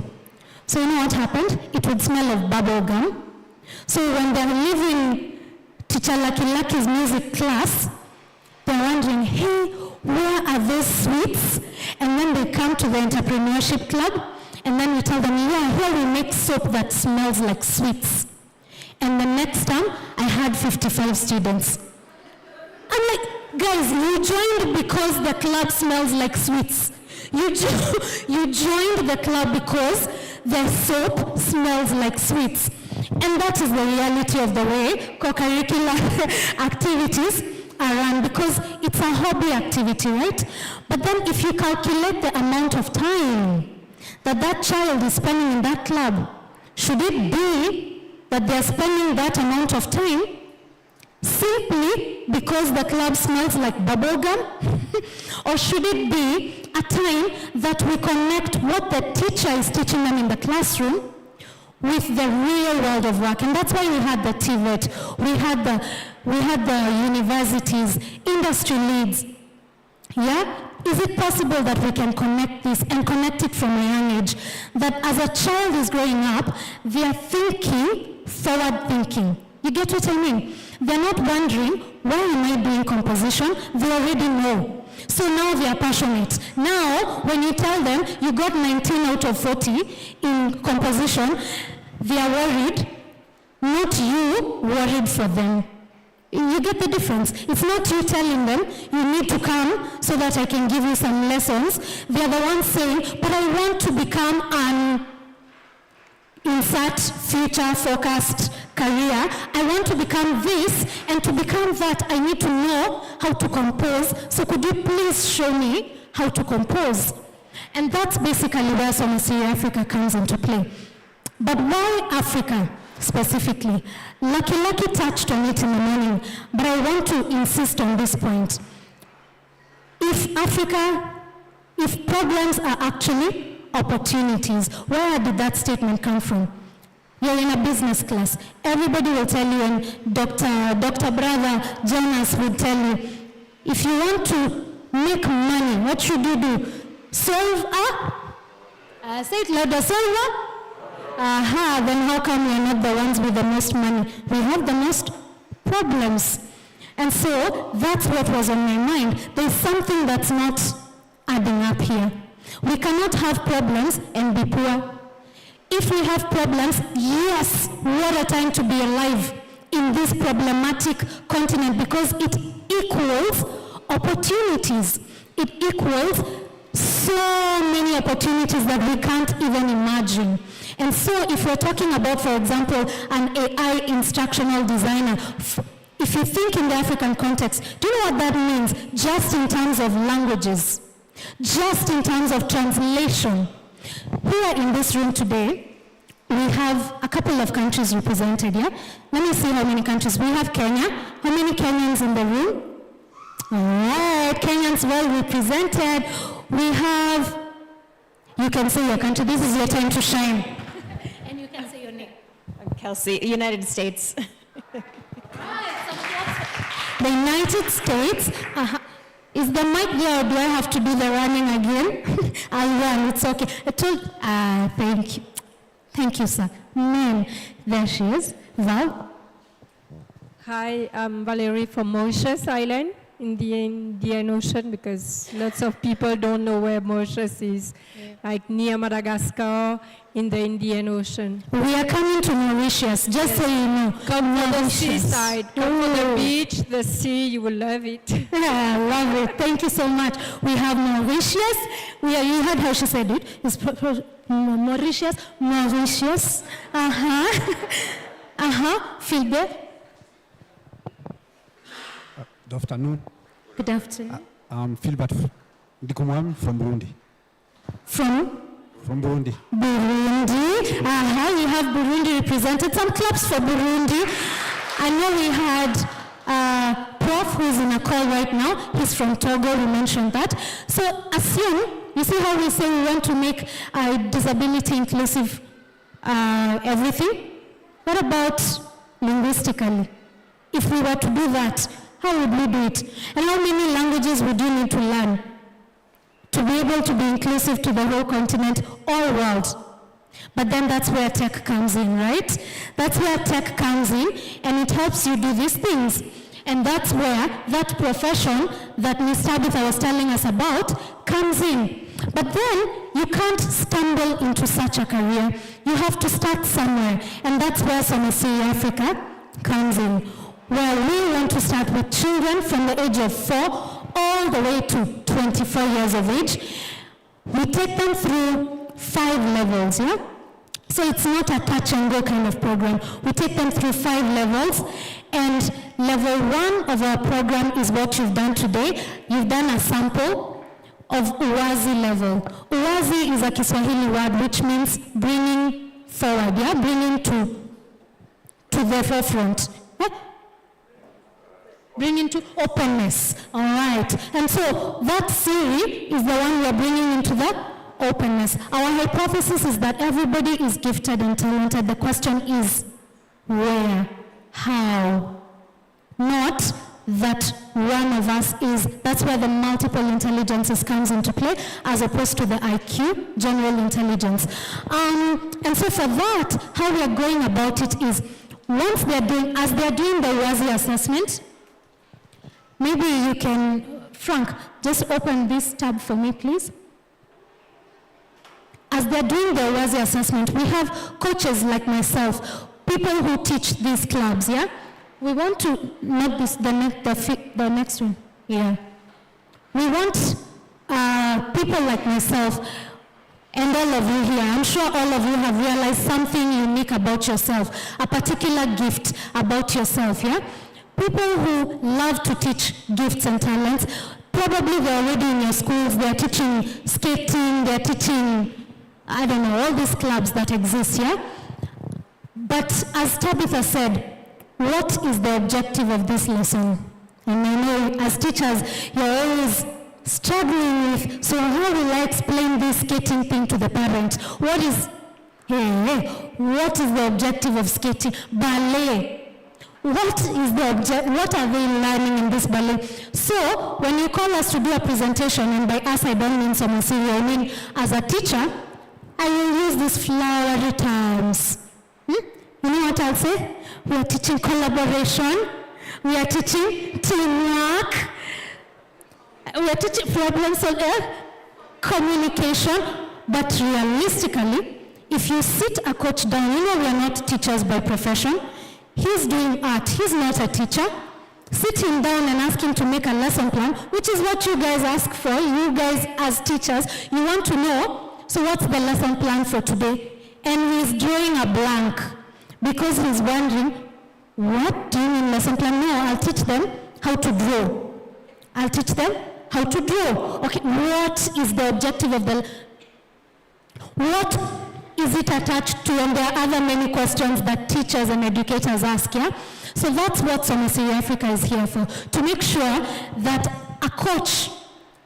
So you know what happened? It would smell of bubble gum. So when they're leaving Teacher Lucky music class, they're wondering, hey, where are those sweets? And then they come to the entrepreneurship club, and then we tell them, yeah, here we make soap that smells like sweets. And the next time, I had 55 students. I'm like, guys, you joined because the club smells like sweets. You joined the club because the soap smells like sweets. And that is the reality of the way co-curricular activities are run, because it's a hobby activity, right? But then if you calculate the amount of time that child is spending in that club, should it be that they're spending that amount of time simply because the club smells like bubble gum? Or should it be a time that we connect what the teacher is teaching them in the classroom with the real world of work? And that's why we had the TVET, we had the universities, industry leads. Yeah? Is it possible that we can connect this and connect it from a young age? That as a child is growing up, they are thinking, forward thinking. You get what I mean? They're not wondering, why am I doing composition? They already know. So now they are passionate. Now, when you tell them you got 19 out of 40 in composition, they are worried, not you worried for them. You get the difference? It's not you telling them, you need to come so that I can give you some lessons. They are the ones saying, but I want to become an insert future focused career. I want to become this, and to become that, I need to know how to compose. So could you please show me how to compose? And that's basically where Siri Africa comes into play. But why Africa specifically? Lucky touched on it in the morning, but I want to insist on this point. If problems are actually opportunities, where did that statement come from? You're in a business class. Everybody will tell you, and Dr. Brother Jonas would tell you, if you want to make money, what should you do? Solve say it louder, solve a? Then how come we're not the ones with the most money? We have the most problems. And so that's what was on my mind. There's something that's not adding up here. We cannot have problems and be poor. If we have problems, yes, what a time to be alive in this problematic continent, because it equals opportunities. It equals so many opportunities that we can't even imagine. And so if we're talking about, for example, an AI instructional designer, if you think in the African context, do you know what that means? Just in terms of languages, just in terms of translation. Here in this room today, we have a couple of countries represented, yeah? Let me see how many countries. We have Kenya. How many Kenyans in the room? All right, Kenyans well represented. We have, you can say your country. This is your time to shine. And you can say your name. I'm Kelsey, United States. The United States. Is the mic there, or do I have to do the running again? I'll run, it's okay. Thank you. Thank you, sir. Ma'am, there she is. Val? Hi, I'm Valerie from Mauritius Island in the Indian Ocean, because lots of people don't know where Mauritius is, like near Madagascar in the Indian Ocean. We are coming to Mauritius, just so you know. Come for the seaside, come for the beach, the sea, you will love it. I love it. Thank you so much. We have Mauritius. You heard how she said it. It's Mauritius. Mauritius. Philbert. Good afternoon. Good afternoon. I'm Philbert Ndikumwami from Burundi. From? From Burundi. Burundi. We have Burundi represented. Some claps for Burundi. I know we had Prof who's in a call right now. He's from Togo, we mentioned that. So assume, you see how we say we want to make disability inclusive everything? What about linguistically? If we were to do that, how would we do it? And how many languages would you need to learn to be able to be inclusive to the whole continent or world? But then that's where tech comes in, right? That's where tech comes in, and it helps you do these things. And that's where that profession that Ms. Tabitha was telling us about comes in. But then you can't stumble into such a career. You have to start somewhere, and that's where Siri Africa comes in, where we want to start with children from the age of 4 all the way to 24 years of age. We take them through 5 levels, yeah? So it's not a touch and go kind of program. We take them through 5 levels, and level 1 of our program is what you've done today. You've done a sample of Uwazi level. Uwazi is a Kiswahili word which means bringing forward, yeah? Bringing to the forefront. Yeah? Bring into openness, all right. And so that Siri is the one we are bringing into the openness. Our hypothesis is that everybody is gifted and talented. The question is where, how, not that one of us is. That's where the multiple intelligences comes into play, as opposed to the IQ, general intelligence. And so for that, how we are going about it is, once they're doing, as they're doing the WASI assessment, maybe you can, Frank, just open this tab for me, please. As they're doing the WASI assessment, we have coaches like myself, people who teach these clubs, yeah? We want to, not this, the next one, yeah. We want people like myself and all of you here. I'm sure all of you have realized something unique about yourself, a particular gift about yourself, yeah? People who love to teach gifts and talents, probably they're already in your schools, they're teaching skating, they're teaching, I don't know, all these clubs that exist, yeah? But as Tabitha said, what is the objective of this lesson? And I know as teachers, you're always struggling with, so how will I explain this skating thing to the parent? What is the objective of skating? Ballet. What are they learning in this ballet? So, when you call us to do a presentation, and by us I don't mean some Siri, I mean as a teacher, I will use these flowery terms. You know what I'll say? We are teaching collaboration, we are teaching teamwork, we are teaching problem solving, communication, but realistically, if you sit a coach down, you know we are not teachers by profession, he's doing art, he's not a teacher. Sit him down and ask him to make a lesson plan, which is what you guys ask for. You guys as teachers, you want to know, so what's the lesson plan for today? And he's drawing a blank because he's wondering, what do you mean lesson plan? No, I'll teach them how to draw. I'll teach them how to draw. Okay, what is the objective of what is it attached to? And there are other many questions that teachers and educators ask, yeah? So that's what Siri Africa is here for, to make sure that a coach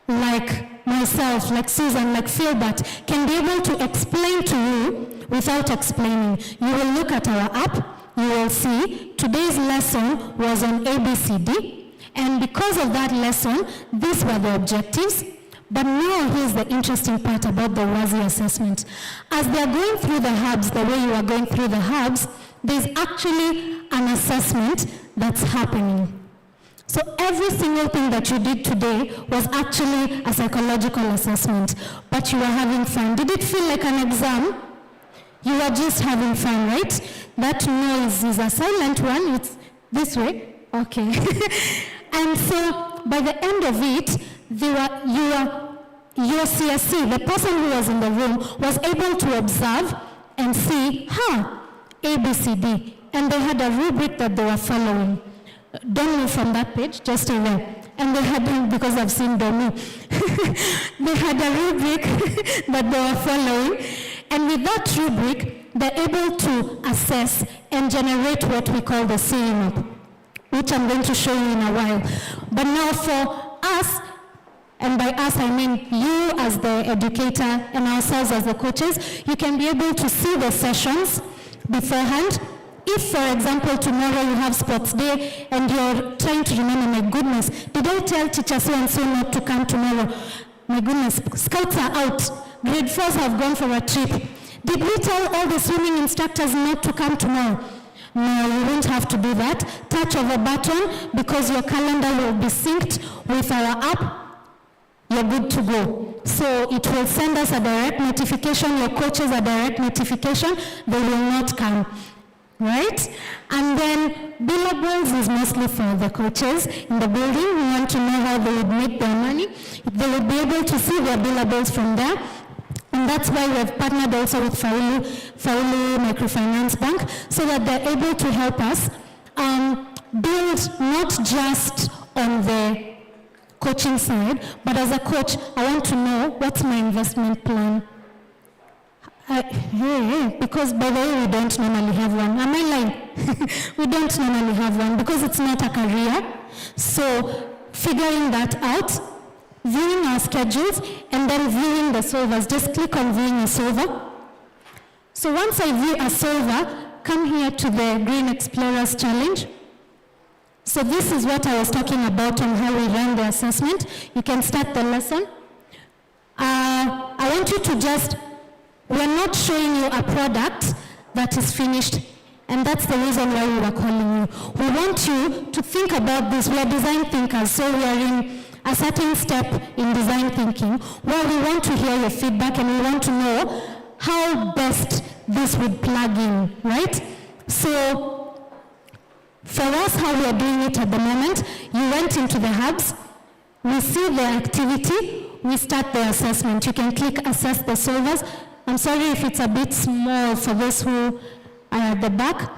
like myself, like Susan, like Philbert, can be able to explain to you without explaining. You will look at our app, you will see today's lesson was on ABCD, and because of that lesson, these were the objectives. But now here's the interesting part about the WASI assessment. As they're going through the hubs, the way you are going through the hubs, there's actually an assessment that's happening. So every single thing that you did today was actually a psychological assessment, but you were having fun. Did it feel like an exam? You were just having fun, right? That noise is a silent one. It's this way. Okay. And so by the end of it, your CSC, the person who was in the room, was able to observe and see, ABCD. And they had a rubric that they were following. Don't move from that page, just stay there. And they had, because I've seen Domi, they had a rubric that they were following. And with that rubric, they're able to assess and generate what we call the Siri map, which I'm going to show you in a while. But now for us, and by us I mean you as the educator and ourselves as the coaches, you can be able to see the sessions beforehand. If, for example, tomorrow you have sports day and you're trying to remember, my goodness, did I tell teacher so and so not to come tomorrow? My goodness, scouts are out. Grade 4s have gone for a trip. Did we tell all the swimming instructors not to come tomorrow? No, you won't have to do that. Touch of a button, because your calendar will be synced with our app, you're good to go. So it will send us a direct notification, your coaches a direct notification, they will not come. Right? And then billables is mostly for the coaches in the building. We want to know how they would make their money. They would be able to see their billables from there. And that's why we've partnered also with Faulu Microfinance Bank, so that they're able to help us build not just on the coaching side, but as a coach, I want to know what's my investment plan. Because by the way, we don't normally have one. Am I lying? We don't normally have one because it's not a career. So figuring that out, viewing our schedules, and then viewing the solvers. Just click on viewing a solver. So once I view a solver, come here to the Green Explorers Challenge. So this is what I was talking about on how we run the assessment. You can start the lesson. I want you to just, we're not showing you a product that is finished, and that's the reason why we were calling you. We want you to think about this. We are design thinkers, so we are in a certain step in design thinking where we want to hear your feedback and we want to know how best this would plug in, right? So for us, how we are doing it at the moment, you went into the hubs, we see the activity, we start the assessment. You can click assess the solvers. I'm sorry if it's a bit small for those who are at the back.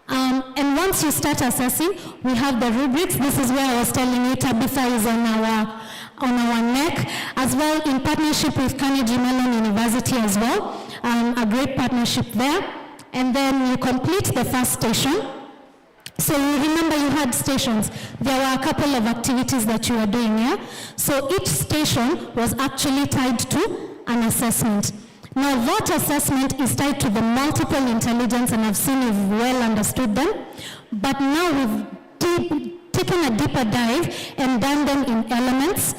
And once you start assessing, we have the rubrics. This is where I was telling you Tabitha is on our neck, as well in partnership with Carnegie Mellon University as well. A great partnership there. And then you complete the first station. So you remember you had stations. There were a couple of activities that you were doing here. So each station was actually tied to an assessment. Now that assessment is tied to the multiple intelligence, and I've seen you've well understood them, but now we've taken a deeper dive and done them in elements,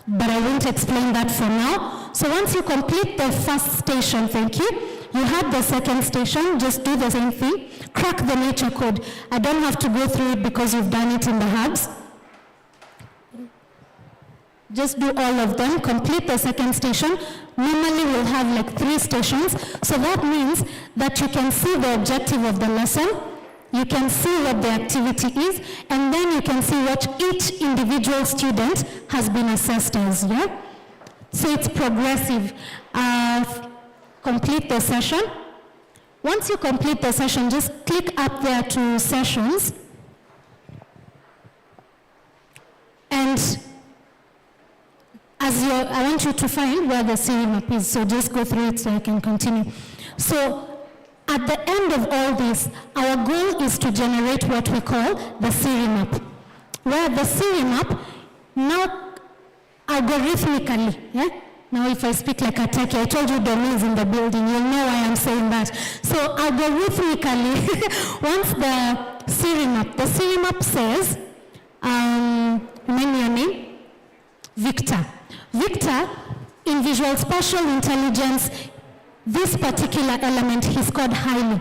but I won't explain that for now. So once you complete the first station, thank you, you have the second station, just do the same thing, crack the nature code. I don't have to go through it because you've done it in the hubs. Just do all of them, complete the second station. Normally we'll have like 3 stations, so that means that you can see the objective of the lesson, you can see what the activity is, and then you can see what each individual student has been assessed as, yeah? So it's progressive. Complete the session. Once you complete the session, just click up there to sessions, and I want you to find where the Siri map is, so just go through it so I can continue. So at the end of all this, our goal is to generate what we call the Siri map, where the Siri map, now algorithmically, yeah? Now if I speak like a techie, I told you Domi is in the building, you'll know why I'm saying that. So algorithmically, once the Siri map says, remind me your name? Victor. Victor, in visual spatial intelligence, this particular element he scored highly.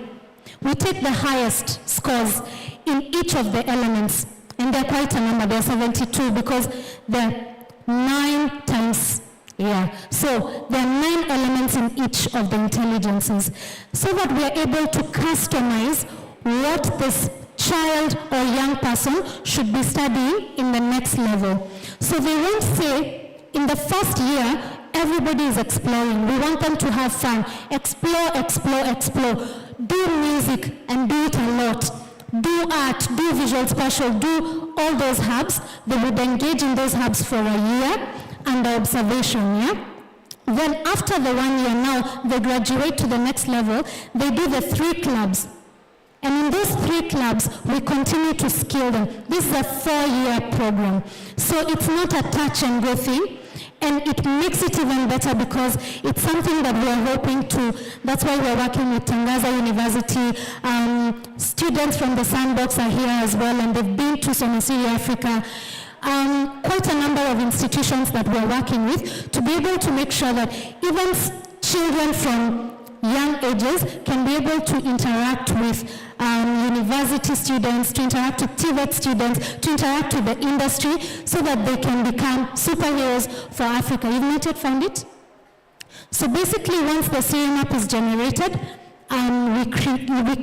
We take the highest scores in each of the elements, and they're quite a number, they're 72 because they're 9 times, yeah. So there are 9 elements in each of the intelligences, so that we are able to customize what this child or young person should be studying in the next level. So they won't say, in the first year, everybody is exploring. We want them to have fun. Explore, explore, explore. Do music and do it a lot. do art, do visual spatial, do all those hubs. They would engage in those hubs for a year under observation, yeah? Then after the 1 year now, they graduate to the next level. They do the 3 clubs. And in those 3 clubs, we continue to skill them. This is a 4-year program. So it's not a touch and go thing. And it makes it even better because it's something that we are hoping to, that's why we're working with Tangaza University. Students from the Sandbox are here as well, and they've been to Somasiri Africa. Quite a number of institutions that we're working with to be able to make sure that even children from young ages can be able to interact with university students, to interact with TVET students, to interact with the industry so that they can become superheroes for Africa. You've not yet found it? So basically, once the Siri map is generated, we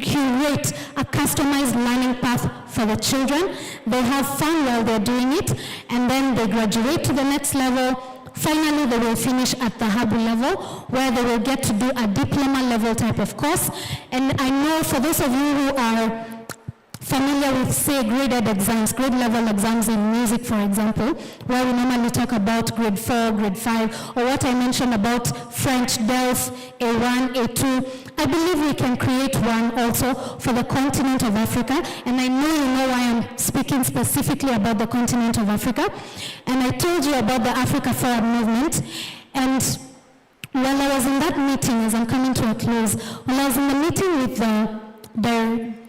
curate a customized learning path for the children. They have fun while they're doing it, and then they graduate to the next level. Finally, they will finish at the Habu level, where they will get to do a diploma level type of course. And I know for those of you who are familiar with, say, graded exams, grade level exams in music, for example, where we normally talk about grade 4, grade 5, or what I mentioned about French, DELF, A1, A2, I believe we can create one also for the continent of Africa. And I know you know why I'm speaking specifically about the continent of Africa. And I told you about the Africa Forward movement. And while I was in that meeting, as I'm coming to a close, while I was in the meeting with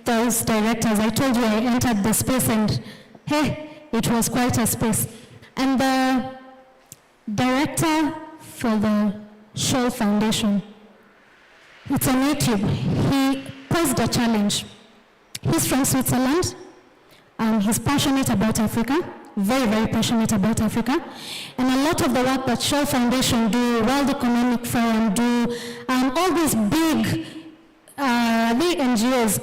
those directors, I told you I entered the space and, hey, it was quite a space. And the director for the Scholl Foundation, it's on YouTube, he posed a challenge. He's from Switzerland, and he's passionate about Africa, very, very passionate about Africa. And a lot of the work that Scholl Foundation do, World Economic Forum do, all these big the NGOs,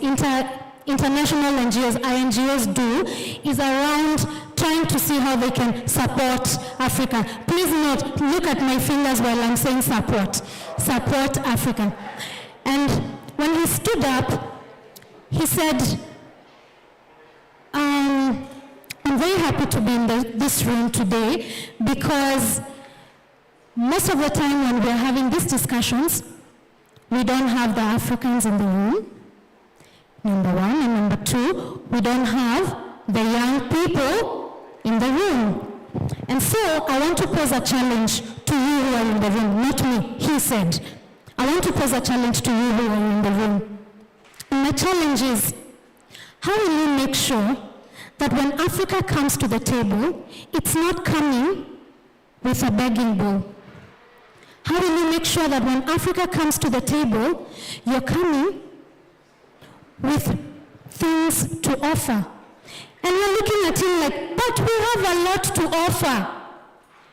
international NGOs, INGOs do, is around trying to see how they can support Africa. Please note, look at my fingers while I'm saying support. Support Africa. And when he stood up, he said, I'm very happy to be in this room today because most of the time when we're having these discussions, we don't have the Africans in the room, number one, and number two, we don't have the young people in the room. And so I want to pose a challenge to you who are in the room, not me, he said. I want to pose a challenge to you who are in the room. And my challenge is, how will you make sure that when Africa comes to the table, it's not coming with a begging bowl? How will you make sure that when Africa comes to the table, you're coming with things to offer? And we're looking at him like, but we have a lot to offer.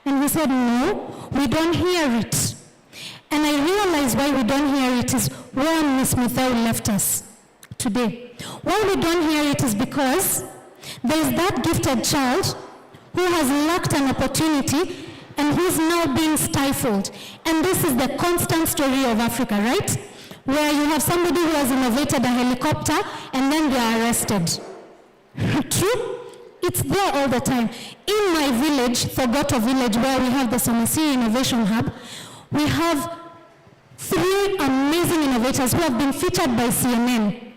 And we said, no, we don't hear it. And I realize why we don't hear it is where Ms. Muthau left us today. Why we don't hear it is because there is that gifted child who has lacked an opportunity and who's now being stifled. And this is the constant story of Africa, right? Where you have somebody who has innovated a helicopter and then they are arrested. True? It's there all the time. In my village, Thogoto village, where we have the Somasiri Innovation Hub, we have 3 amazing innovators who have been featured by CNN.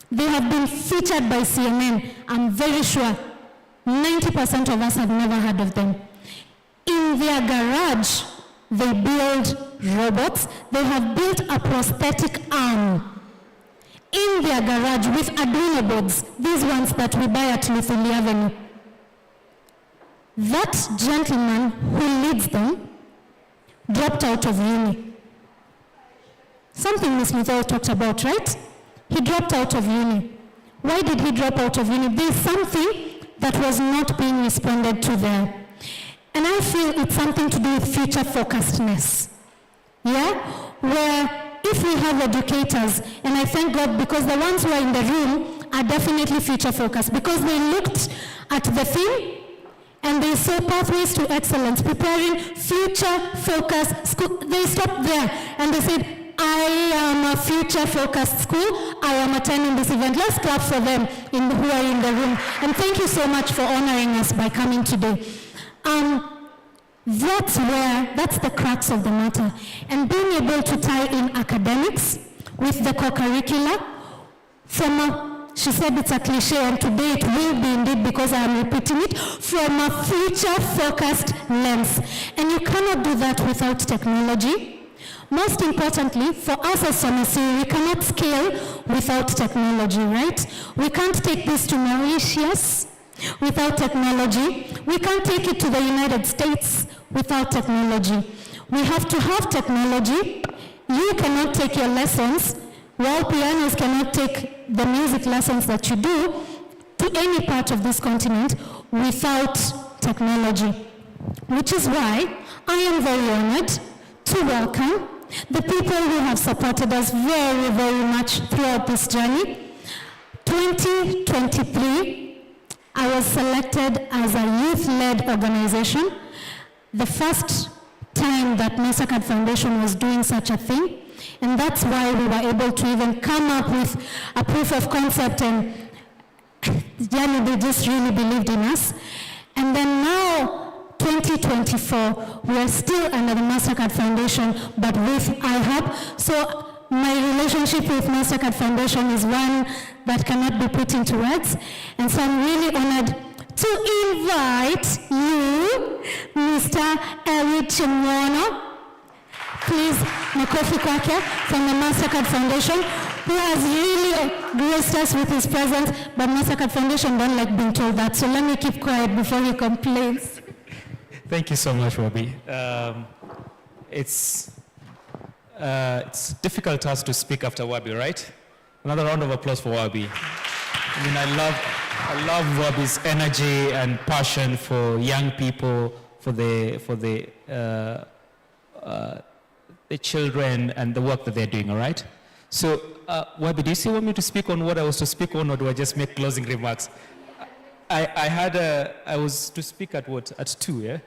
They have been featured by CNN. I'm very sure 90% of us have never heard of them. In their garage, they build robots. They have built a prosthetic arm in their garage with Arduino boards, these ones that we buy at Luthuli Avenue. That gentleman who leads them dropped out of uni. Something Ms. Muthau talked about, right? He dropped out of uni. Why did he drop out of uni? There's something that was not being responded to there. And I feel it's something to do with future focusedness. Yeah? Where if we have educators, and I thank God because the ones who are in the room are definitely future focused because they looked at the theme and they saw pathways to excellence, preparing future focused school. They stopped there and they said, I am a future-focused school. I am attending this event. Let's clap for them who are in the room. And thank you so much for honoring us by coming today. That's the crux of the matter. And being able to tie in academics with the co-curricular she said it's a cliche, and today it will be indeed because I am repeating it, from a future-focused lens. And you cannot do that without technology. Most importantly, for us as Somasiri, we cannot scale without technology, right? We can't take this to Mauritius without technology. We can't take it to the United States without technology. We have to have technology. You cannot take your lessons, while pianos cannot take the music lessons that you do to any part of this continent without technology. Which is why I am very honored to welcome the people who have supported us very, very much throughout this journey. 2023, I was selected as a youth-led organization. The first time that Mastercard Foundation was doing such a thing. And that's why we were able to even come up with a proof of concept, and they just really believed in us. And then now, 2024, we are still under the Mastercard Foundation, but with iHub. So my relationship with Mastercard Foundation is one that cannot be put into words. And so I'm really honored to invite you, Mr. Eric Chimwono. Please, makofi kwake from the Mastercard Foundation, who has really graced us with his presence, but Mastercard Foundation don't like being told that, so let me keep quiet before he complains. Thank you so much, Wabi. It's difficult to us to speak after Wabi, right? Another round of applause for Wabi. I mean, I love Wabi's energy and passion for young people, for the children and the work that they're doing, all right? So, Wabi, do you still want me to speak on what I was to speak on, or do I just make closing remarks? I was to speak at 2, yeah?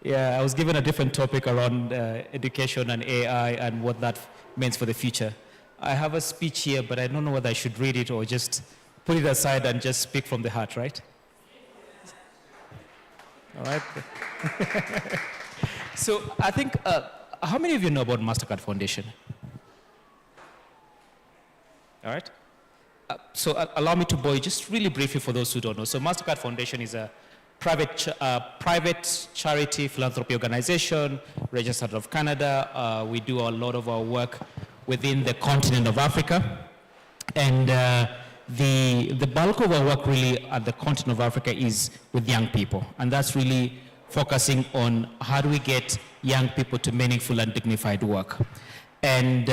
Yeah, I was given a different topic around education and AI and what that means for the future. I have a speech here, but I don't know whether I should read it or just put it aside and just speak from the heart, right? All right. So I think, how many of you know about Mastercard Foundation? All right. So allow me to bore you just really briefly for those who don't know. So Mastercard Foundation is a private charity philanthropy organization registered out of Canada. We do a lot of our work within the continent of Africa. And the bulk of our work really at the continent of Africa is with young people. And that's really focusing on how do we get young people to meaningful and dignified work. And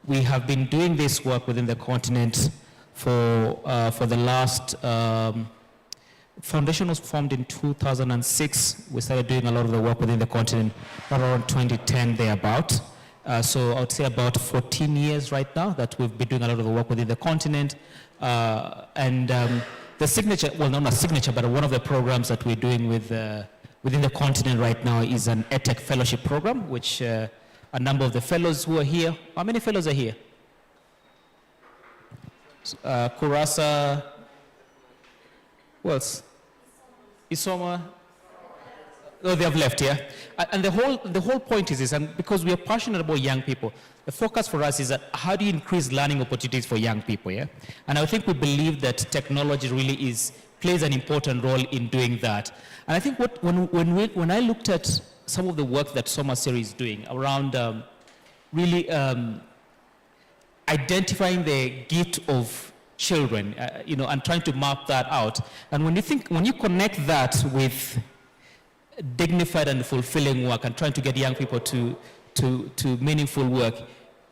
we have been doing this work within the continent for the last, Foundation was formed in 2006. We started doing a lot of the work within the continent around 2010 thereabout. So I would say about 14 years right now that we've been doing a lot of the work within the continent. The signature, well, not a signature, but one of the programs that we're doing within the continent right now is an EdTech fellowship program, which a number of the fellows who are here, how many fellows are here? Kurasa, who else? Isoma? Oh, they have left, yeah? And the whole point is this, and because we are passionate about young people, the focus for us is that how do you increase learning opportunities for young people, yeah? And I think we believe that technology really plays an important role in doing that. And I think when I looked at some of the work that Siri is doing around really identifying the gift of children, and trying to map that out. And when you connect that with dignified and fulfilling work and trying to get young people to meaningful work,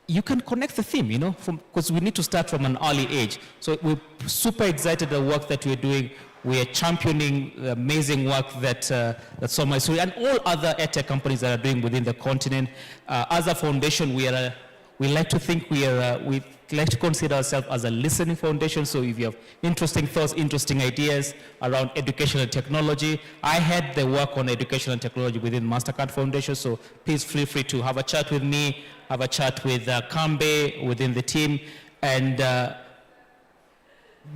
you can connect the theme, because we need to start from an early age. So we're super excited the work that we're doing. We are championing the amazing work that Siri and all other EdTech companies that are doing within the continent. As a foundation, we are We like to think we like to consider ourselves as a listening foundation. So if you have interesting thoughts, interesting ideas around education and technology, I had the work on education and technology within MasterCard Foundation. So please feel free to have a chat with me, have a chat with Kambe within the team, and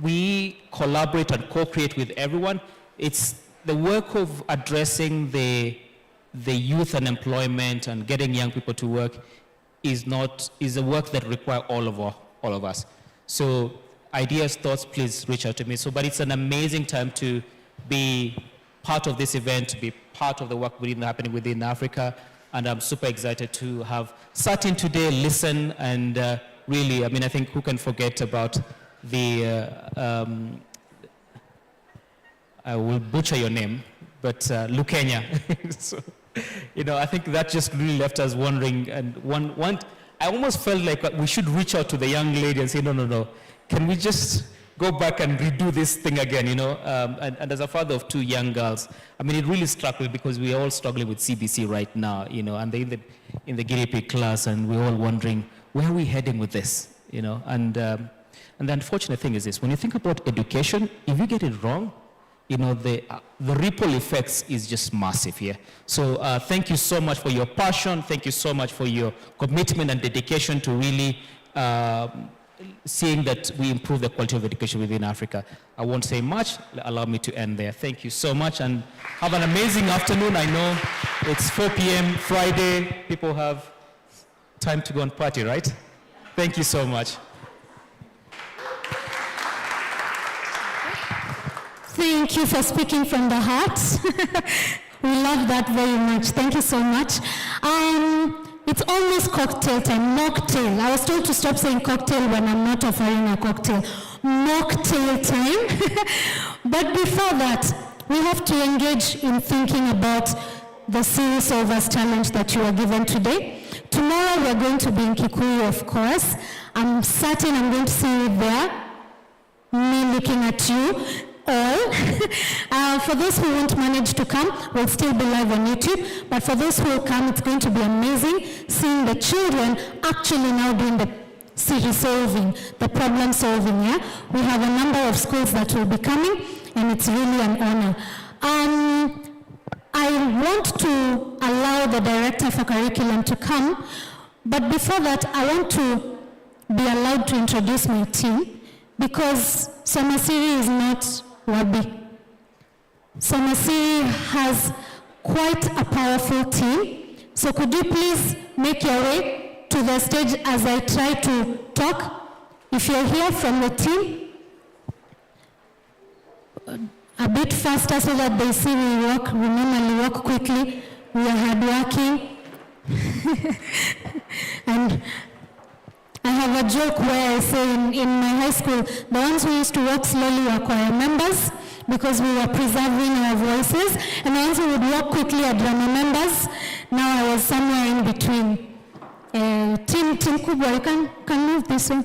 we collaborate and co-create with everyone. It's the work of addressing the youth unemployment and getting young people to work is a work that requires all of us. So ideas, thoughts, please reach out to me. But it's an amazing time to be part of this event, to be part of the work happening within Africa, and I'm super excited to have sat in today, listen, and really, I think who can forget about the, I will butcher your name, but Lukenya. So, I think that just really left us wondering, and I almost felt like we should reach out to the young lady and say, no, can we just go back and redo this thing again, and as a father of 2 young girls, it really struck me because we are all struggling with CBC right now, and they're in the GDP class, and we're all wondering, where are we heading with this, and the unfortunate thing is this: when you think about education, if you get it wrong, the ripple effects is just massive here. So thank you so much for your passion. Thank you so much for your commitment and dedication to really seeing that we improve the quality of education within Africa. I won't say much. Allow me to end there. Thank you so much, and have an amazing afternoon. I know it's 4 p.m. Friday. People have time to go and party, right? Thank you so much. Thank you for speaking from the heart. We love that very much. Thank you so much. It's almost cocktail time, mocktail. I was told to stop saying cocktail when I'm not offering a cocktail. Mocktail time. But before that, we have to engage in thinking about the Siri Solvers Challenge that you are given today. Tomorrow we're going to be in Kikuyu, of course. I'm certain I'm going to see you there. Me looking at you. For those who won't manage to come, we'll still be live on YouTube. But for those who will come, it's going to be amazing seeing the children actually now doing the Siri solving, the problem solving. Yeah, we have a number of schools that will be coming, and it's really an honor. I want to allow the director for curriculum to come, but before that, I want to be allowed to introduce my team, because Somasiri is not Wabi. Somasiri has quite a powerful team. So could you please make your way to the stage as I try to talk? If you're here from the team, a bit faster so that they see we walk. We normally walk quickly. We are hardworking. And I have a joke where I say in my high school, the ones who used to walk slowly were choir members because we were preserving our voices, and the ones who would walk quickly are drama members. Now I was somewhere in between. Team Kubwa, you can move this way.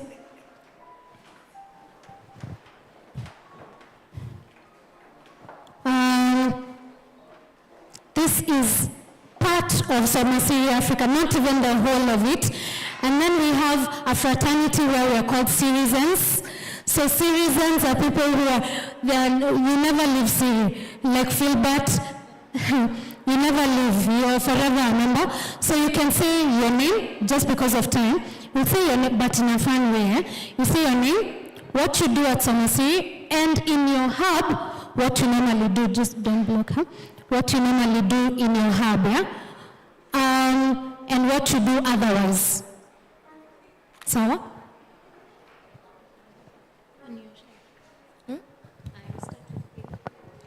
This is part of Somasiri Africa, not even the whole of it. And then we have a fraternity where we are called Citizens. So citizens are people who you never leave Siri. Like Philbert, you never leave, you're forever a member. So you can say your name, just because of time. You say your name, but in a fun way. Eh? You say your name, what you do at Somasiri, and in your hub, what you normally do. Just don't block her. What you normally do in your hub, yeah? And what you do otherwise. Sawa?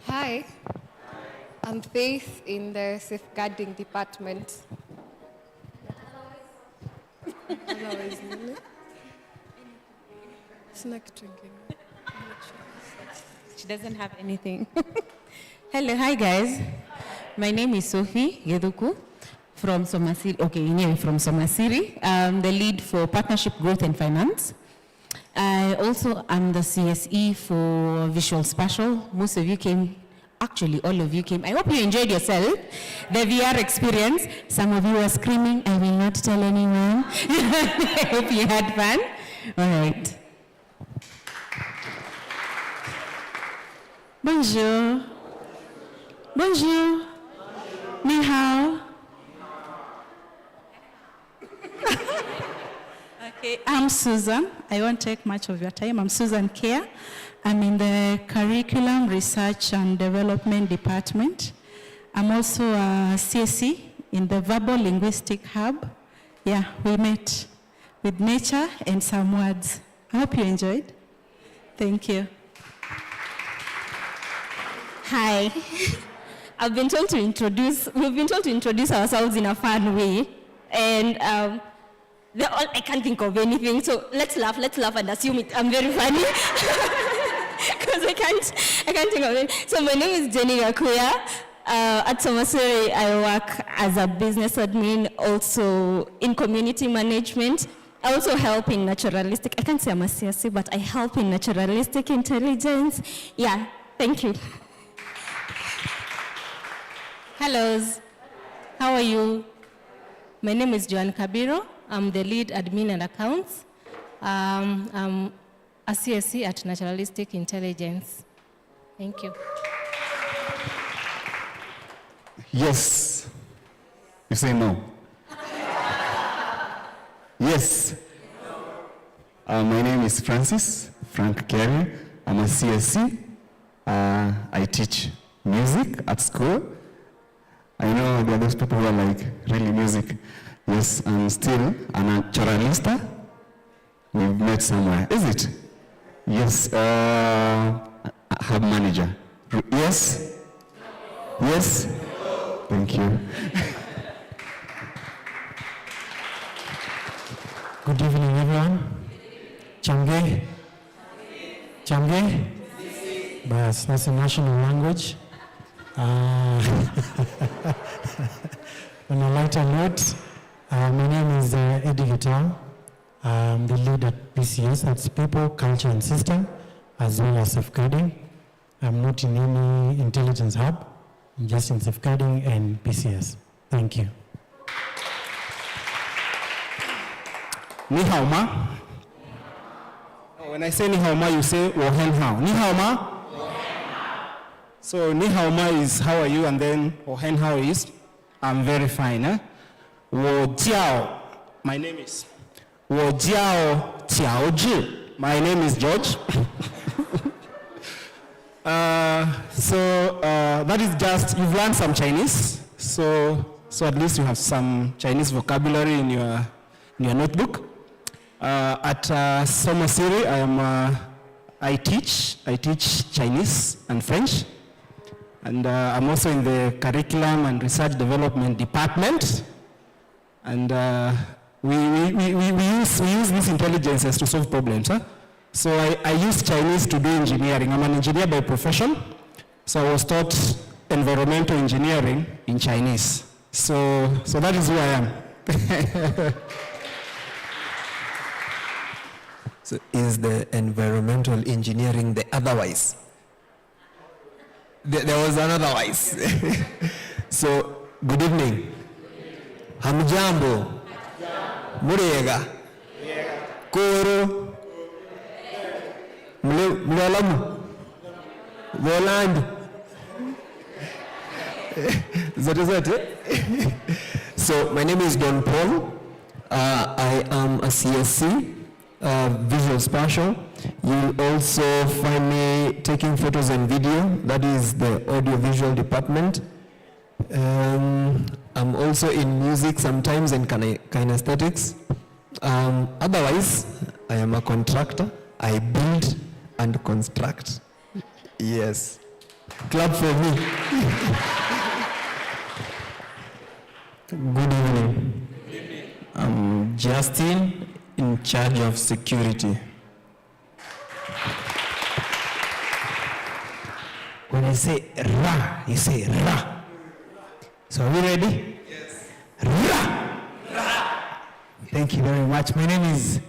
Hi, I'm Faith in the safeguarding department. She doesn't have anything. Hello, hi guys. My name is Sophie Geduku from Somasiri. Okay, from Somasiri. I'm the lead for partnership growth and finance. I also am the CSE for visual spatial. Most of you came actually all of you came. I hope you enjoyed yourself, the VR experience. Some of you were screaming, I will not tell anyone. I hope you had fun. All right. Bonjour. Bonjour. Ni hao. Okay, I'm Susan. I won't take much of your time. I'm Susan Care. I'm in the Curriculum Research and Development Department. I'm also a CSE in the Verbal Linguistic Hub. Yeah, we met with nature and some words. I hope you enjoyed. Thank you. Hi. We've been told to introduce ourselves in a fun way. And I can't think of anything, so let's laugh and assume I'm very funny. Because I can't think of it. So my name is Jenny Gakuya. At Somasiri, I work as a business admin, also in community management. I also help in naturalistic, I can't say I'm a CSC, but I help in naturalistic intelligence. Yeah, thank you. Hello, how are you? My name is Joan Kabiro. I'm the lead admin and accounts. I'm a CSC at Naturalistic Intelligence. Thank you. Yes. You say no. Yes. My name is Frank Carey. I'm a CSC. I teach music at school. I know there are those people who are like, really music. Yes, I'm still a naturalista. We've met somewhere. Is it? Yes, hub manager. Yes? Yes? Thank you. Good evening, everyone. Chamge? Chamge? Bas, that's a national language. On a lighter note, my name is Eddie Gital. I'm the lead at PCS, that's People, Culture and System, as well as safeguarding. I'm not in any intelligence hub, I'm just in safeguarding and PCS. Thank you. Ni hao ma? When I say ni hao ma, you say wo hen hao. Ni hao ma? So ni hao ma is how are you, and then wo hen hao is I'm very fine. Wo jiao, my name is Wo jiao jiao zhi. My name is George. That is just, you've learned some Chinese, so at least you have some Chinese vocabulary in your notebook. At Somasiri, I teach Chinese and French, and I'm also in the Curriculum and Research Development Department, and we use these intelligences to solve problems. Huh? So I use Chinese to do engineering. I'm an engineer by profession, so I was taught environmental engineering in Chinese. So that is who I am. So is the environmental engineering the otherwise? There was an otherwise. So, good evening. Hamjambo. Murega. Koro. Mlalamu. Voland. Is that it? So, my name is Don Paul. I am a CSC. Visual spatial. You'll also find me taking photos and video. That is the audio visual department. I'm also in music sometimes and kinesthetics. Otherwise, I am a contractor. I build and construct. Yes. Clap for me. Good evening. I'm Justin, in charge of security. When I say ra, you say ra. So are we ready? Yes. Ra. Ra. Thank you very much. My name is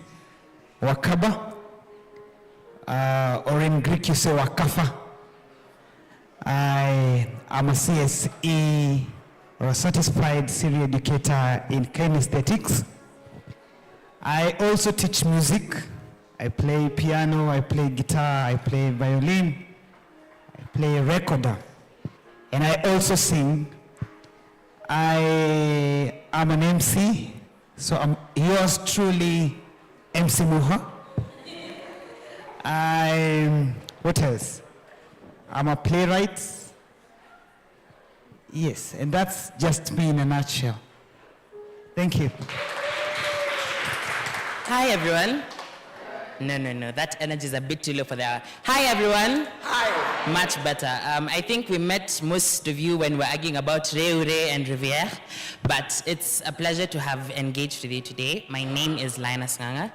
Wakaba, or in Greek you say Wakafa. I am a CSE or a certified Siri educator in kinesthetics. I also teach music. I play piano, I play guitar, I play violin, I play recorder, and I also sing. I am an MC, so I'm yours truly, MC Muha. What else? I'm a playwright. Yes, and that's just me in a nutshell. Thank you. Hi, everyone. No, that energy is a bit too low for the hour. Hi, everyone. Hi. Much better. I think we met most of you when we were arguing about Reure and Riviere, but it's a pleasure to have engaged with you today. My name is Linus Nganga.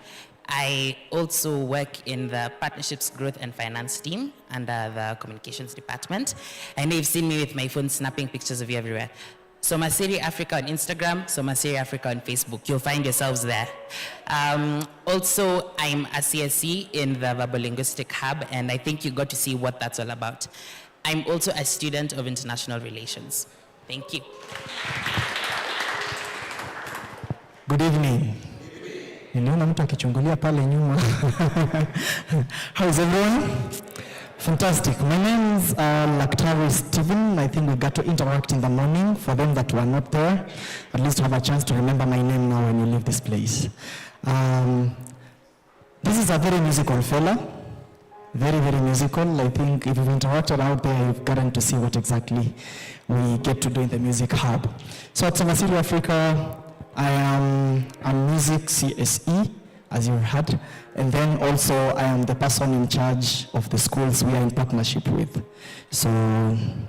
I also work in the Partnerships, Growth and Finance team under the Communications Department. I know you've seen me with my phone snapping pictures of you everywhere. Somasiri Africa on Instagram, Somasiri Africa on Facebook. You'll find yourselves there. Also, I'm a CSE in the Verbal Linguistic Hub, and I think you got to see what that's all about. I'm also a student of international relations. Thank you. Good evening. Niliona mtu akichungulia pale nyuma. How's everyone? Fantastic. My name is Laktari Stephen. I think we got to interact in the morning. For them that were not there, at least have a chance to remember my name now when you leave this place. This is a very musical fella. Very, very musical. I think if you've interacted out there, you've gotten to see what exactly we get to do in the Music Hub. So at Somasiri Africa, I am a music CSE, as you heard, and then also I am the person in charge of the schools we are in partnership with. So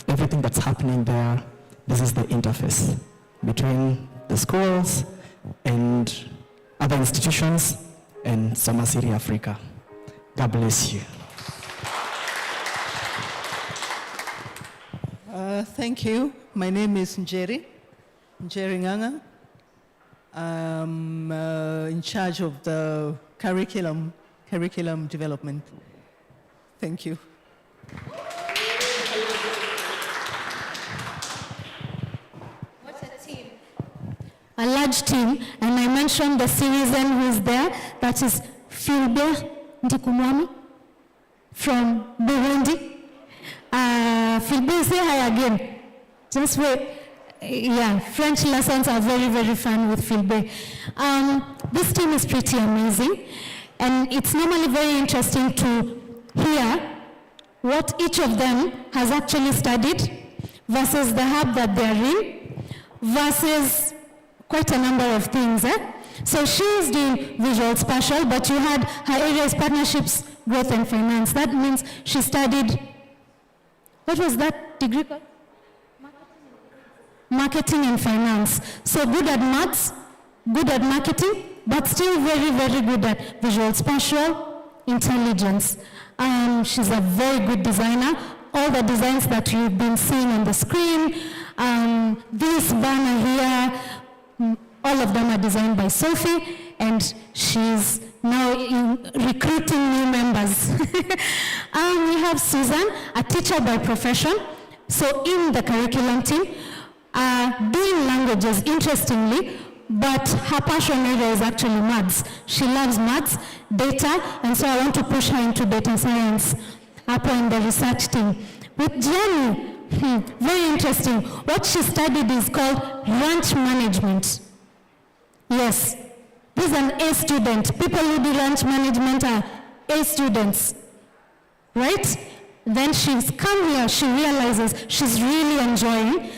everything that's happening there, this is the interface between the schools and other institutions and Somasiri Africa. God bless you. Thank you. My name is Njeri Nganga. I'm in charge of the curriculum development. Thank you. What's a team? A large team, and I mentioned the citizen who is there. That is Philbert Ndikumwami from Burundi. Philbert, say hi again. Just wait. Yeah, French lessons are very, very fun with Philbert. This team is pretty amazing, and it's normally very interesting to hear what each of them has actually studied versus the hub that they're in, versus quite a number of things. So she is doing visual spatial, but you had her area is partnerships, growth and finance. That means she studied, what was that degree called? Marketing and finance. So good at maths, good at marketing, but still very, very good at visual spatial intelligence. She's a very good designer. All the designs that you've been seeing on the screen, this banner here, all of them are designed by Sophie, and she's now recruiting new members. We have Susan, a teacher by profession, so in the curriculum team, doing languages, interestingly, but her passion area is actually maths. She loves maths, data, and so I want to push her into data science up in the research team. With Jenny, very interesting. What she studied is called ranch management. Yes, this is an A student. People who do ranch management are A students, right? Then she's come here, she realizes she's really enjoying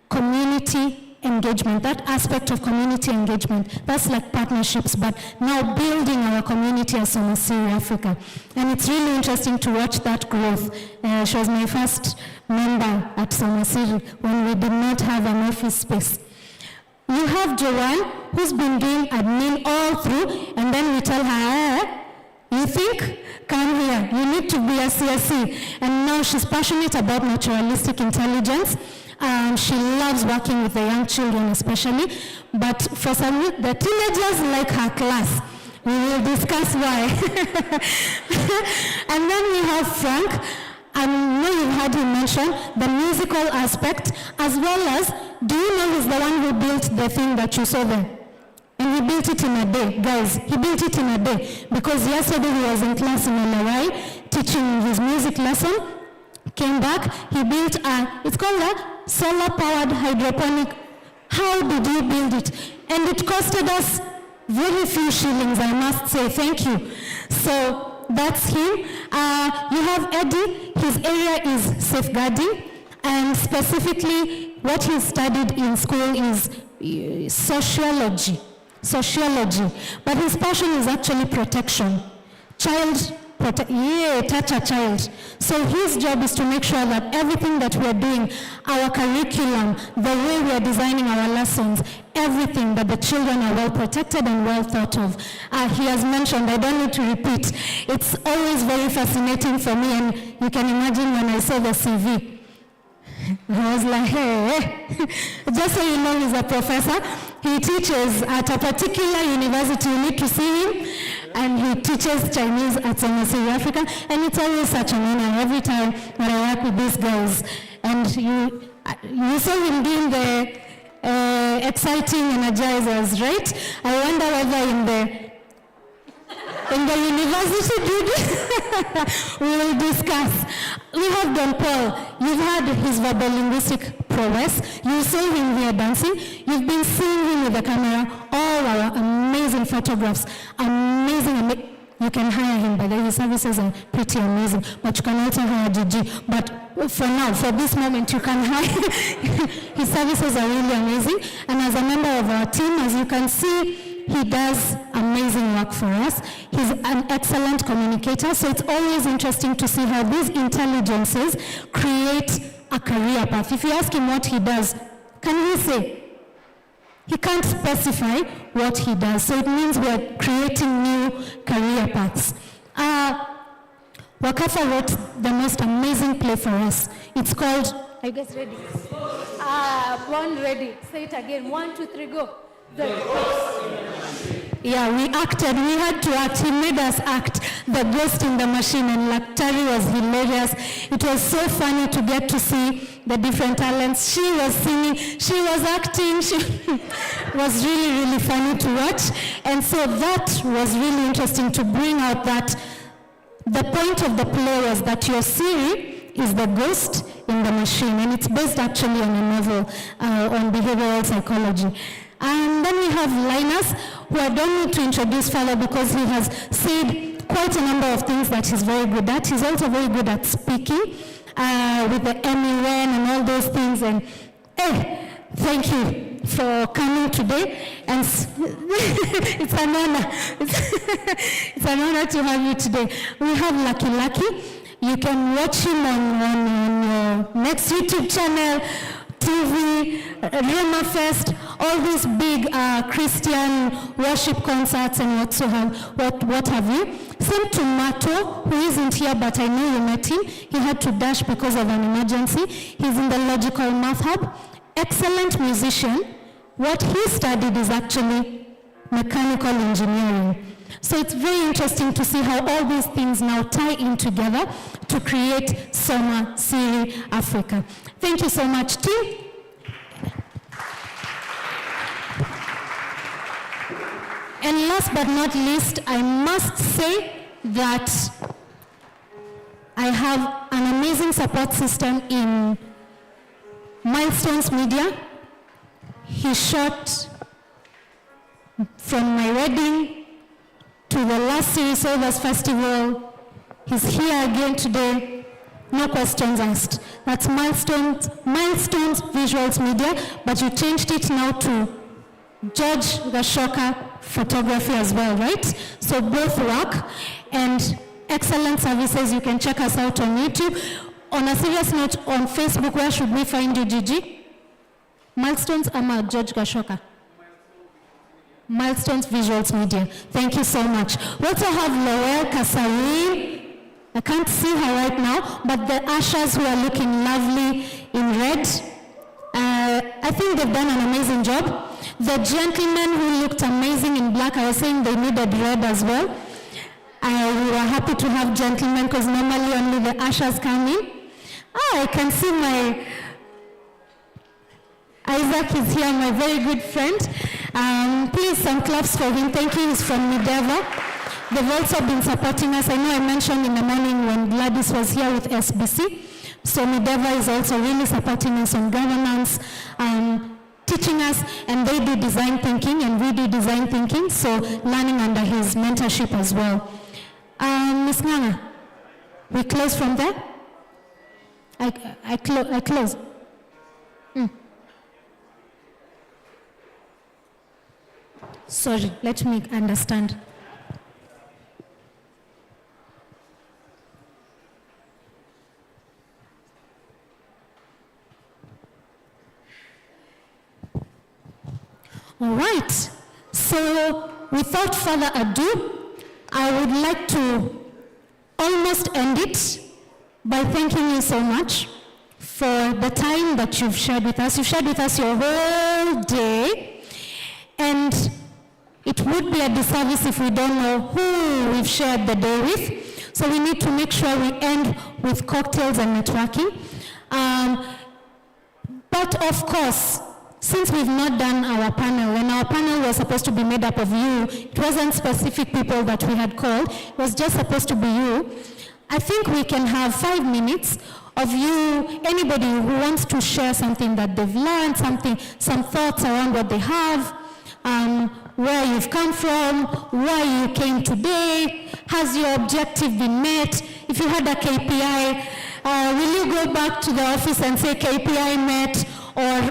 community engagement, that aspect of community engagement. That's like partnerships, but now building our community as Somasiri Africa. And it's really interesting to watch that growth. She was my first member at Somasiri when we did not have an office space. You have Joanne, who's been doing admin all through, and then we tell her, you think? Come here, you need to be a CSE. And now she's passionate about naturalistic intelligence. She loves working with the young children especially, but for some, the teenagers like her class. We will discuss why. And then we have Frank. I know you've heard him mention passion, the musical aspect, as well as, do you know he's the one who built the thing that you saw there? And he built it in a day, guys. He built it in a day because yesterday he was in class in LRI teaching his music lesson. Came back, he built it's called a solar-powered hydroponic. How did you build it? And it costed us very few shillings, I must say. Thank you. So that's him. You have Eddie. His area is safeguarding, and specifically what he studied in school is sociology, but his passion is actually protection. Touch a child. So his job is to make sure that everything that we're doing, our curriculum, the way we are designing our lessons, everything, that the children are well protected and well thought of. He has mentioned, I don't need to repeat, it's always very fascinating for me, and you can imagine when I saw the CV, I was like, hey. Just so you know, he's a professor. He teaches at a particular university. You need to see him. And he teaches Chinese at Siri, Africa. And it's always such an honor every time when I work with these girls. And you saw him doing the exciting energizers, right? I wonder whether in the university, we will discuss. We have Don Paul. You've had his verbal linguistic prowess. You saw him here dancing. You've been seeing him with the camera. All our amazing photographs. Amazing. You can hire him, by the way. His services are pretty amazing. But you can also hire Gigi. But for now, for this moment, you can hire. His services are really amazing. And as a member of our team, as you can see, he does amazing work for us. He's an excellent communicator, so it's always interesting to see how these intelligences create a career path. If you ask him what he does, can he say? He can't specify what he does, so it means we're creating new career paths. Wakafa wrote the most amazing play for us. It's called, are you guys ready? Born ready. Say it again. 1, 2, 3, go. Yeah, we acted. We had to act. He made us act the ghost in the machine, and Laktari was hilarious. It was so funny to get to see the different talents. She was singing, she was acting. She was really, really funny to watch. And so that was really interesting to bring out that the point of the play was that your Siri is the ghost in the machine, and it's based actually on a novel on behavioral psychology. And then we have Linus, who I don't need to introduce further because he has said quite a number of things that he's very good at. He's also very good at speaking with the Emmy win and all those things. And hey, thank you for coming today. And it's an honor. It's an honor to have you today. We have Lucky. You can watch him on your next YouTube channel, TV, Rema Fest, all these big Christian worship concerts and what have you. Same to Mato, who isn't here, but I know you met him. He had to dash because of an emergency. He's in the Logical Math Hub. Excellent musician. What he studied is actually mechanical engineering. So it's very interesting to see how all these things now tie in together to create Soma Siri Africa. Thank you so much, team. And last but not least, I must say that I have an amazing support system in Milestones Media. He shot from my wedding to the last Siri Solvers Festival. He's here again today. No questions asked. That's Milestones Visuals Media, but you changed it now to George Gashoka Photography as well, right? So both work, and excellent services. You can check us out on YouTube. On a serious note, on Facebook, where should we find you, Gigi? Milestones Ama George Gashoka. Milestones Visuals Media. Thank you so much. We also have Lowell Kasari. I can't see her right now, but the ushers who are looking lovely in red. I think they've done an amazing job. The gentlemen who looked amazing in black, I was saying they needed red as well. We were happy to have gentlemen because normally only the ushers come in. I can see my Isaac is here, my very good friend. Please, some claps for him. Thank you. He's from Mideva. They've also been supporting us. I know I mentioned in the morning when Gladys was here with SBC. So Mideva is also really supporting us on governance, teaching us, and they do design thinking and we do design thinking, so learning under his mentorship as well. Ms. Nganga, we close from there? I close. Sorry, let me understand. All right, so without further ado, I would like to almost end it by thanking you so much for the time that you've shared with us. You've shared with us your whole day, and it would be a disservice if we don't know who we've shared the day with. So we need to make sure we end with cocktails and networking. But of course, since we've not done our panel, and our panel was supposed to be made up of you, it wasn't specific people that we had called, it was just supposed to be you. I think we can have 5 minutes of you, anybody who wants to share something that they've learned, some thoughts around what they have, where you've come from, why you came today, has your objective been met? If you had a KPI, will you go back to the office and say KPI met or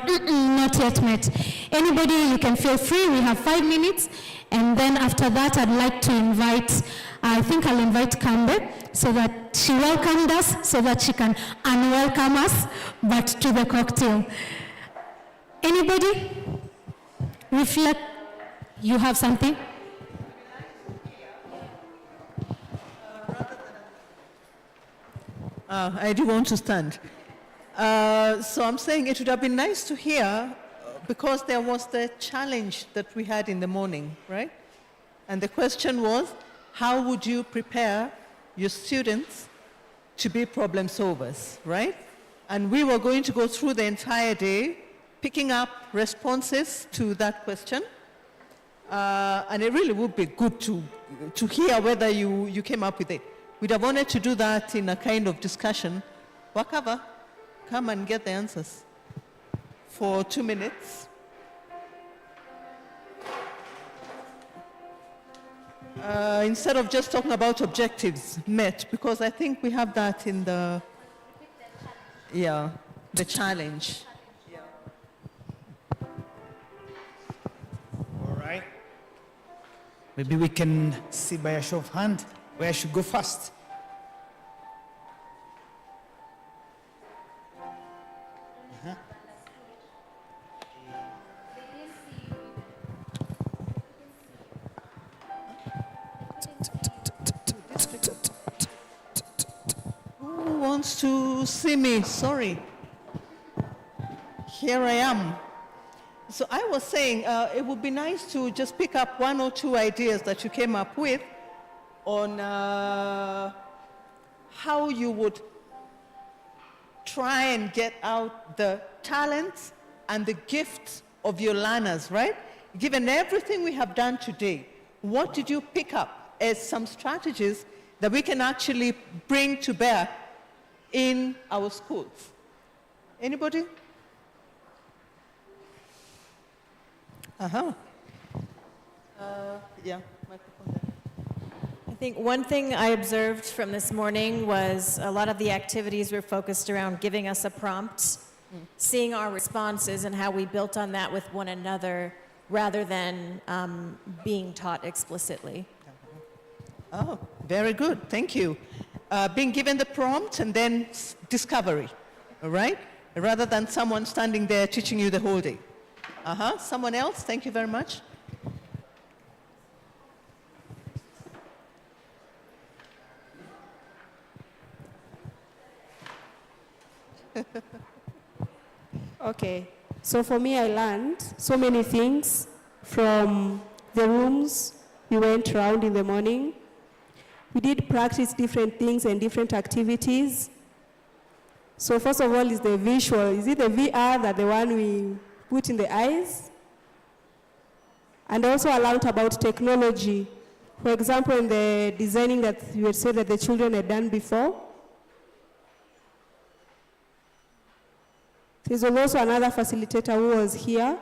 not yet met? Anybody, you can feel free. We have 5 minutes. And then after that, I'd like to invite, I think I'll invite Kambe so that she welcomed us, so that she can unwelcome us, but to the cocktail. Anybody? Reflect. You have something? I do want to stand. So I'm saying it would have been nice to hear, because there was the challenge that we had in the morning, right? And the question was, how would you prepare your students to be problem solvers, right? And we were going to go through the entire day picking up responses to that question. And it really would be good to hear whether you came up with it. We'd have wanted to do that in a kind of discussion. Wakava, come and get the answers for 2 minutes. Instead of just talking about objectives met, because I think we have that in the challenge. All right. Maybe we can see by a show of hand where I should go first. Who wants to see me? Sorry. Here I am. So I was saying it would be nice to just pick up 1 or 2 ideas that you came up with on how you would try and get out the talents and the gifts of your learners, right? Given everything we have done today, what did you pick up as some strategies that we can actually bring to bear in our schools? Anybody? Yeah, microphone there. I think one thing I observed from this morning was a lot of the activities were focused around giving us a prompt, seeing our responses and how we built on that with one another rather than being taught explicitly. Oh, very good. Thank you. Being given the prompt and then discovery, all right? Rather than someone standing there teaching you the whole day. Someone else? Thank you very much. Okay, so for me, I learned so many things from the rooms we went around in the morning. We did practice different things and different activities. So first of all is the visual. Is it the VR that the one we put in the eyes? And also I learned about technology. For example, in the designing that you had said that the children had done before. There's also another facilitator who was here.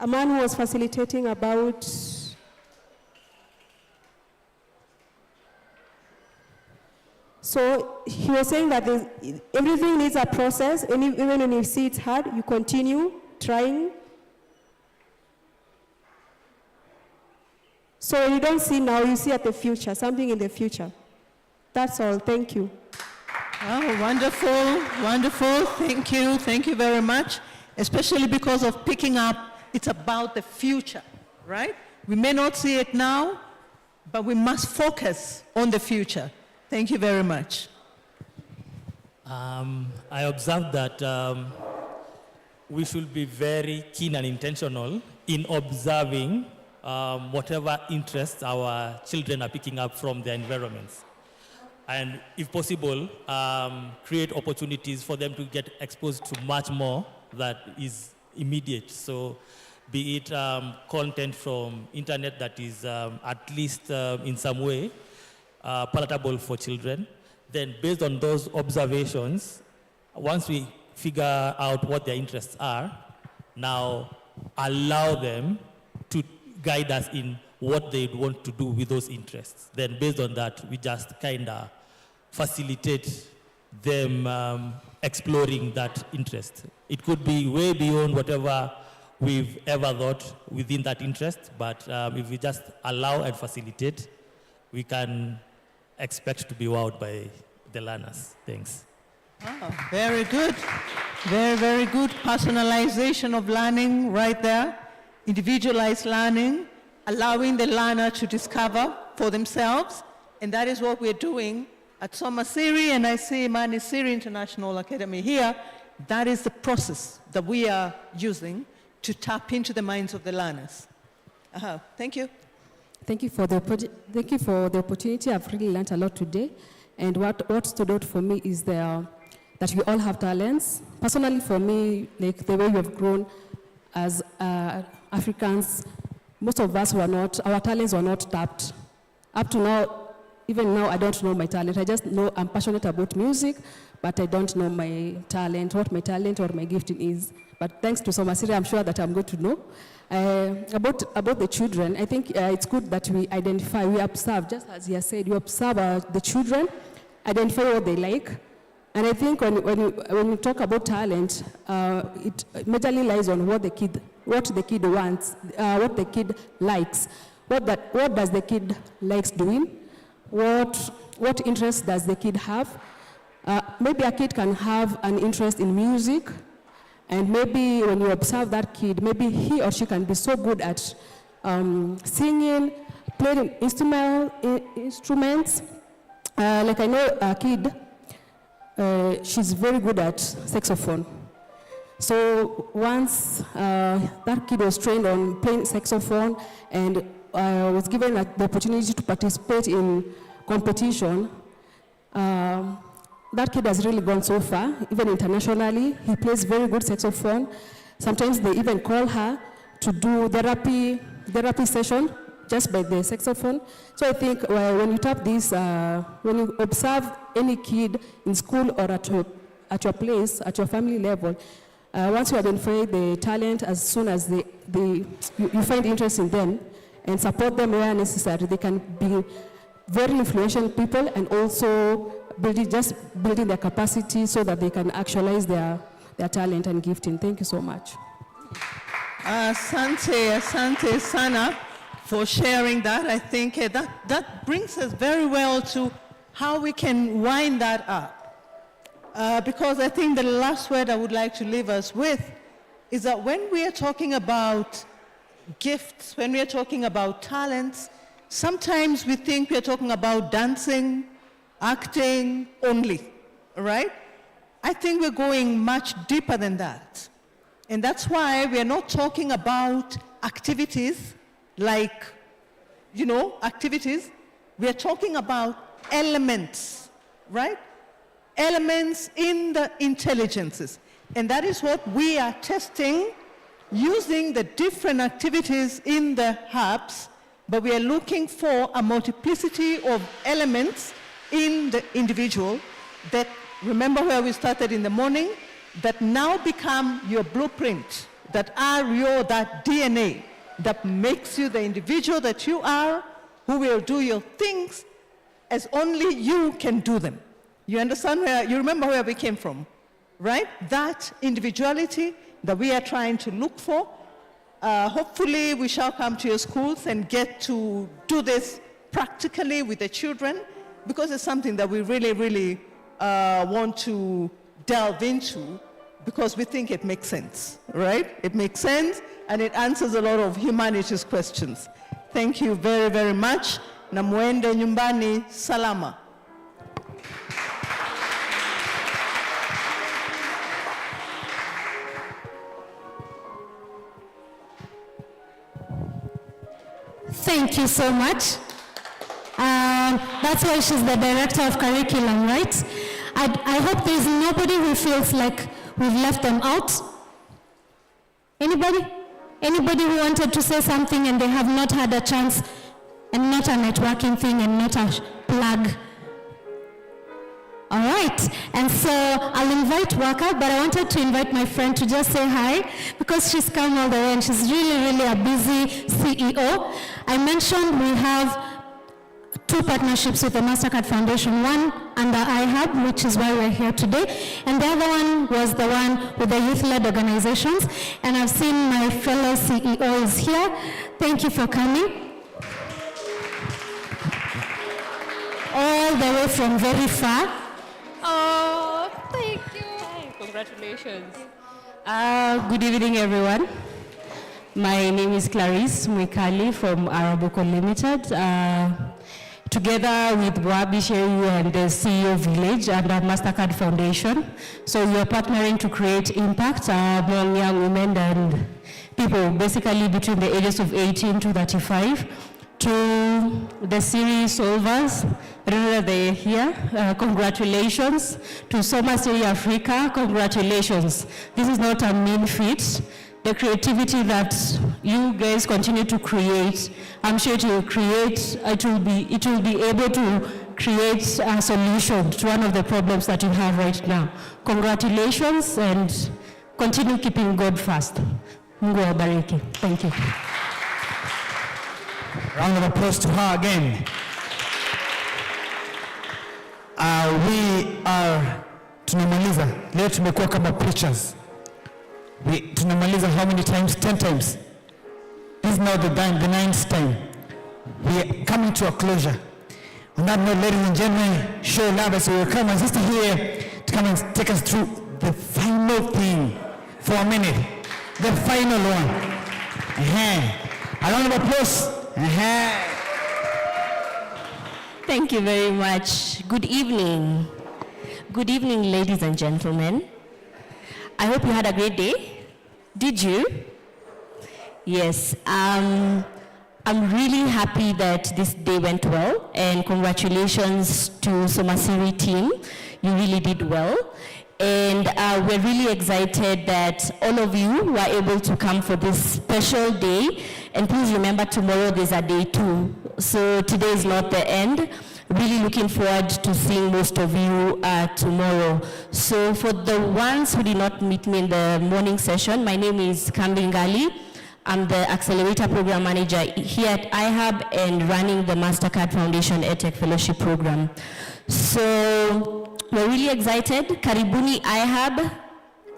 A man who was facilitating about so he was saying that everything needs a process, and even when you see it's hard, you continue trying. So you don't see now, you see at the future, something in the future. That's all. Thank you. Oh, wonderful, wonderful. Thank you very much. Especially because of picking up, it's about the future, right? We may not see it now, but we must focus on the future. Thank you very much. I observed that we should be very keen and intentional in observing whatever interests our children are picking up from their environments. And if possible, create opportunities for them to get exposed to much more that is immediate. So be it content from internet that is at least in some way palatable for children. Then based on those observations, once we figure out what their interests are, now allow them to guide us in what they want to do with those interests. Then based on that, we just kind of facilitate them exploring that interest. It could be way beyond whatever we've ever thought within that interest, but if we just allow and facilitate, we can expect to be wowed by the learners. Thanks. Oh, very good. Very, very good. Personalization of learning right there. Individualized learning, allowing the learner to discover for themselves. And that is what we're doing at Soma Siri, and I see Mani Siri International Academy here. That is the process that we are using to tap into the minds of the learners. Thank you. Thank you for the opportunity. I've really learned a lot today. And what stood out for me is that we all have talents. Personally, for me, like the way we have grown as Africans, most of us our talents were not tapped. Up to now, even now, I don't know my talent. I just know I'm passionate about music, but I don't know my talent, what my talent or my gifting is. But thanks to Soma Siri, I'm sure that I'm going to know. About the children, I think it's good that we identify, we observe, just as he said, we observe the children, identify what they like. And I think when you talk about talent, it majorly lies on what the kid wants, what the kid likes. What does the kid likes doing? What interest does the kid have? Maybe a kid can have an interest in music, and maybe when you observe that kid, maybe he or she can be so good at singing, playing instruments. Like I know a kid, she's very good at saxophone. So once that kid was trained on playing saxophone and was given the opportunity to participate in competition, that kid has really gone so far, even internationally. He plays very good saxophone. Sometimes they even call her to do therapy session just by the saxophone. So I think when you tap this, when you observe any kid in school or at your place, at your family level, once you identify the talent, as soon as you find interest in them and support them where necessary, they can be very influential people and also building their capacity so that they can actualize their talent and gifting. Thank you so much. Asante sana for sharing that. I think that brings us very well to how we can wind that up. Because I think the last word I would like to leave us with is that when we are talking about gifts, when we are talking about talents, sometimes we think we are talking about dancing, acting only, right? I think we're going much deeper than that. And that's why we are not talking about activities like activities. We are talking about elements, right? Elements in the intelligences. And that is what we are testing using the different activities in the hubs, but we are looking for a multiplicity of elements in the individual that, remember where we started in the morning, that now become your blueprint, that are that DNA that makes you the individual that you are, who will do your things as only you can do them. You understand you remember where we came from, right? That individuality that we are trying to look for. Hopefully we shall come to your schools and get to do this practically with the children, because it's something that we really, really want to delve into, because we think it makes sense, right? It makes sense, and it answers a lot of humanities questions. Thank you very, very much. Na muende nyumbani salama. Thank you so much. That's why she's the director of curriculum, right? I hope there's nobody who feels like we've left them out. Anybody? Anybody who wanted to say something and they have not had a chance, and not a networking thing and not a plug? All right, and so I'll invite Waka, but I wanted to invite my friend to just say hi, because she's come all the way and she's really, really a busy CEO. I mentioned we have 2 partnerships with the MasterCard Foundation, one under iHub, which is why we're here today, and the other one was the one with the youth-led organizations, and I've seen my fellow CEOs here. Thank you for coming. All the way from very far. Oh, thank you. Congratulations. Good evening, everyone. My name is Clarice Mwikali from Arabuko Limited. Together with Wabi Shehu and the CEO Village and the MasterCard Foundation. So we are partnering to create impact among young women and people, basically between the ages of 18 to 35. To the Siri solvers, remember they're here, congratulations. To Soma Siri Africa, congratulations. This is not a mean feat. The creativity that you guys continue to create, I'm sure it will be able to create a solution to one of the problems that you have right now. Congratulations, and continue keeping God first. Mungu awabariki. Thank you. Round of applause to her again. We are tunamaliza. Leo tumekuwa kama preachers. Tunamaliza how many times? 10 times. This is now the 9th time. We are coming to a closure. On that note, ladies and gentlemen, show love as we welcome my sister here to come and take us through the final thing for a minute. The final one. A round of applause. Thank you very much. Good evening. Good evening, ladies and gentlemen. I hope you had a great day. Did you? Yes. I'm really happy that this day went well, and congratulations to Somasiri team. You really did well. And we're really excited that all of you were able to come for this special day. And please remember, tomorrow there's a day 2. So today is not the end. Really looking forward to seeing most of you tomorrow. So for the ones who did not meet me in the morning session, my name is Kambi Ngali. I'm the Accelerator Program Manager here at iHub and running the MasterCard Foundation EdTech Fellowship Program. So we're really excited. Karibuni iHub.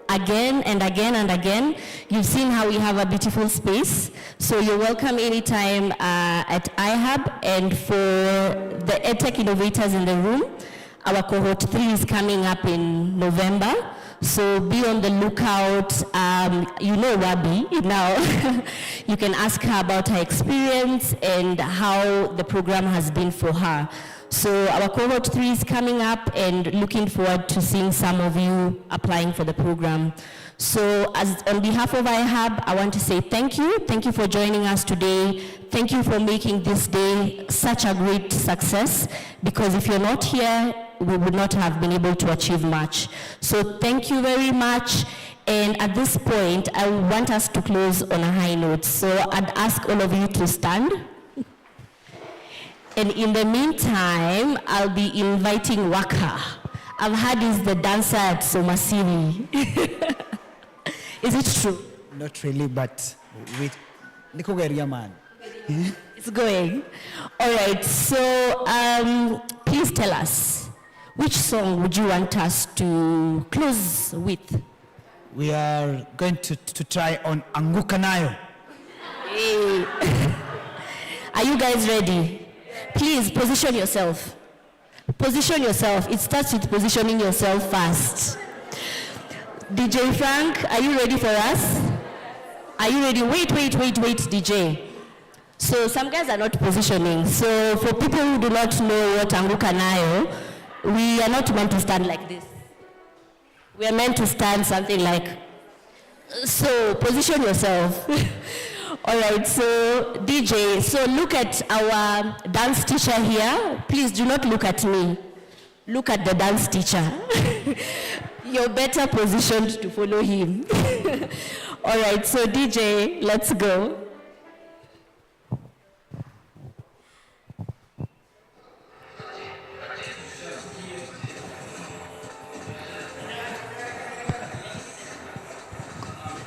Again and again and again. You've seen how we have a beautiful space. So you're welcome anytime at iHub. And for the EdTech innovators in the room, our cohort 3 is coming up in November. So be on the lookout. You know Wabi now. You can ask her about her experience and how the program has been for her. So our cohort 3 is coming up and looking forward to seeing some of you applying for the program. So on behalf of iHub, I want to say thank you. Thank you for joining us today. Thank you for making this day such a great success, because if you're not here, we would not have been able to achieve much. So thank you very much. And at this point, I want us to close on a high note. So I'd ask all of you to stand. And in the meantime, I'll be inviting Waka. I've heard he's the dancer at Somasiri. Is it true? Not really, but with Nikogeria man. It's going. All right, so please tell us, which song would you want us to close with? We are going to try on Anguka Nayo. Hey. Are you guys ready? Please position yourself. Position yourself. It starts with positioning yourself first. DJ Frank, are you ready for us? Are you ready? Wait, DJ. So some guys are not positioning. So for people who do not know what Anguka Nayo, we are not meant to stand like this. We are meant to stand something like, so position yourself. All right, so DJ, so look at our dance teacher here. Please do not look at me. Look at the dance teacher. You're better positioned to follow him. All right, so DJ, let's go.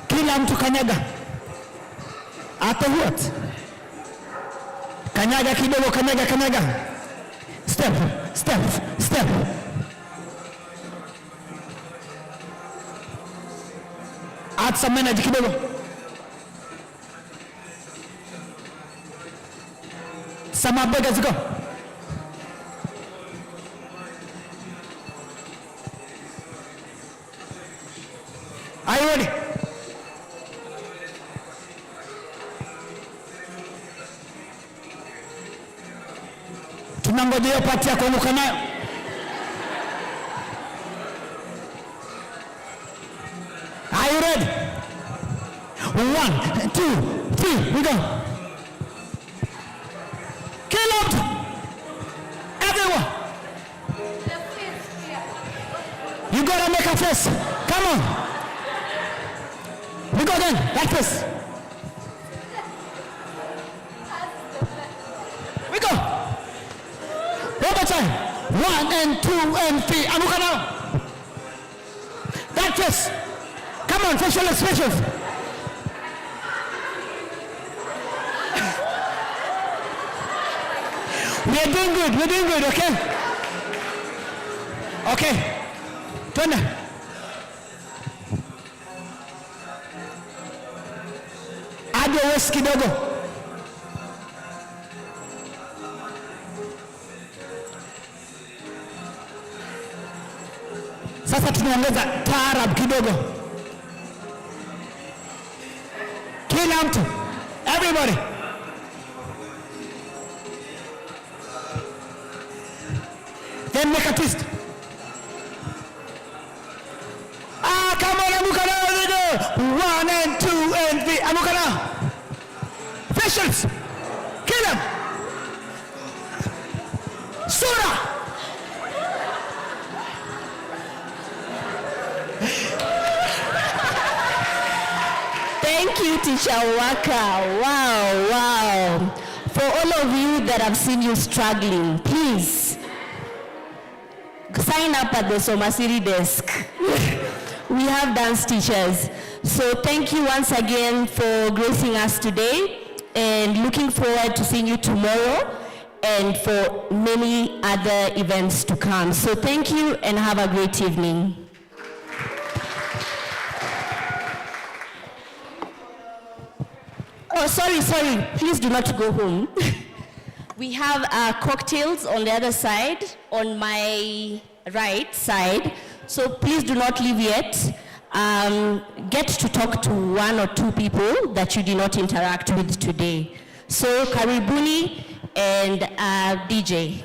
Kila mtu kanyaga. After what? Kanyaga kidogo, kanyaga. Step. Add some energy kidogo. Some beggars go. Are you ready? Tunangojea pati ya kuanguka nayo. Are you ready? 1, 2, 3, we go. Kill out. Everyone. You gotta make a face. Come on. We go again, like this. We go. One more time. 1 and 2 and 3. Amuka now. Like this. Come on, facial expressions. We're doing good, okay? Okay. Twende. Aje west kidogo. Sasa tunaongeza taarab kidogo. Kila mtu. Everybody. Then make a twist. Come on, amuka now. 1 and 2 and 3. Amuka now. Facials. Kill them. Surah. Thank you, Teacher Waka. Wow. For all of you that have seen you struggling, please sign up at the Somasiri desk. We have dance teachers. So thank you once again for gracing us today, and looking forward to seeing you tomorrow and for many other events to come. So thank you and have a great evening. Oh, sorry. Please do not go home. We have cocktails on the other side, on my right side. So please do not leave yet. Get to talk to 1 or 2 people that you did not interact with today. So Karibuni and DJ.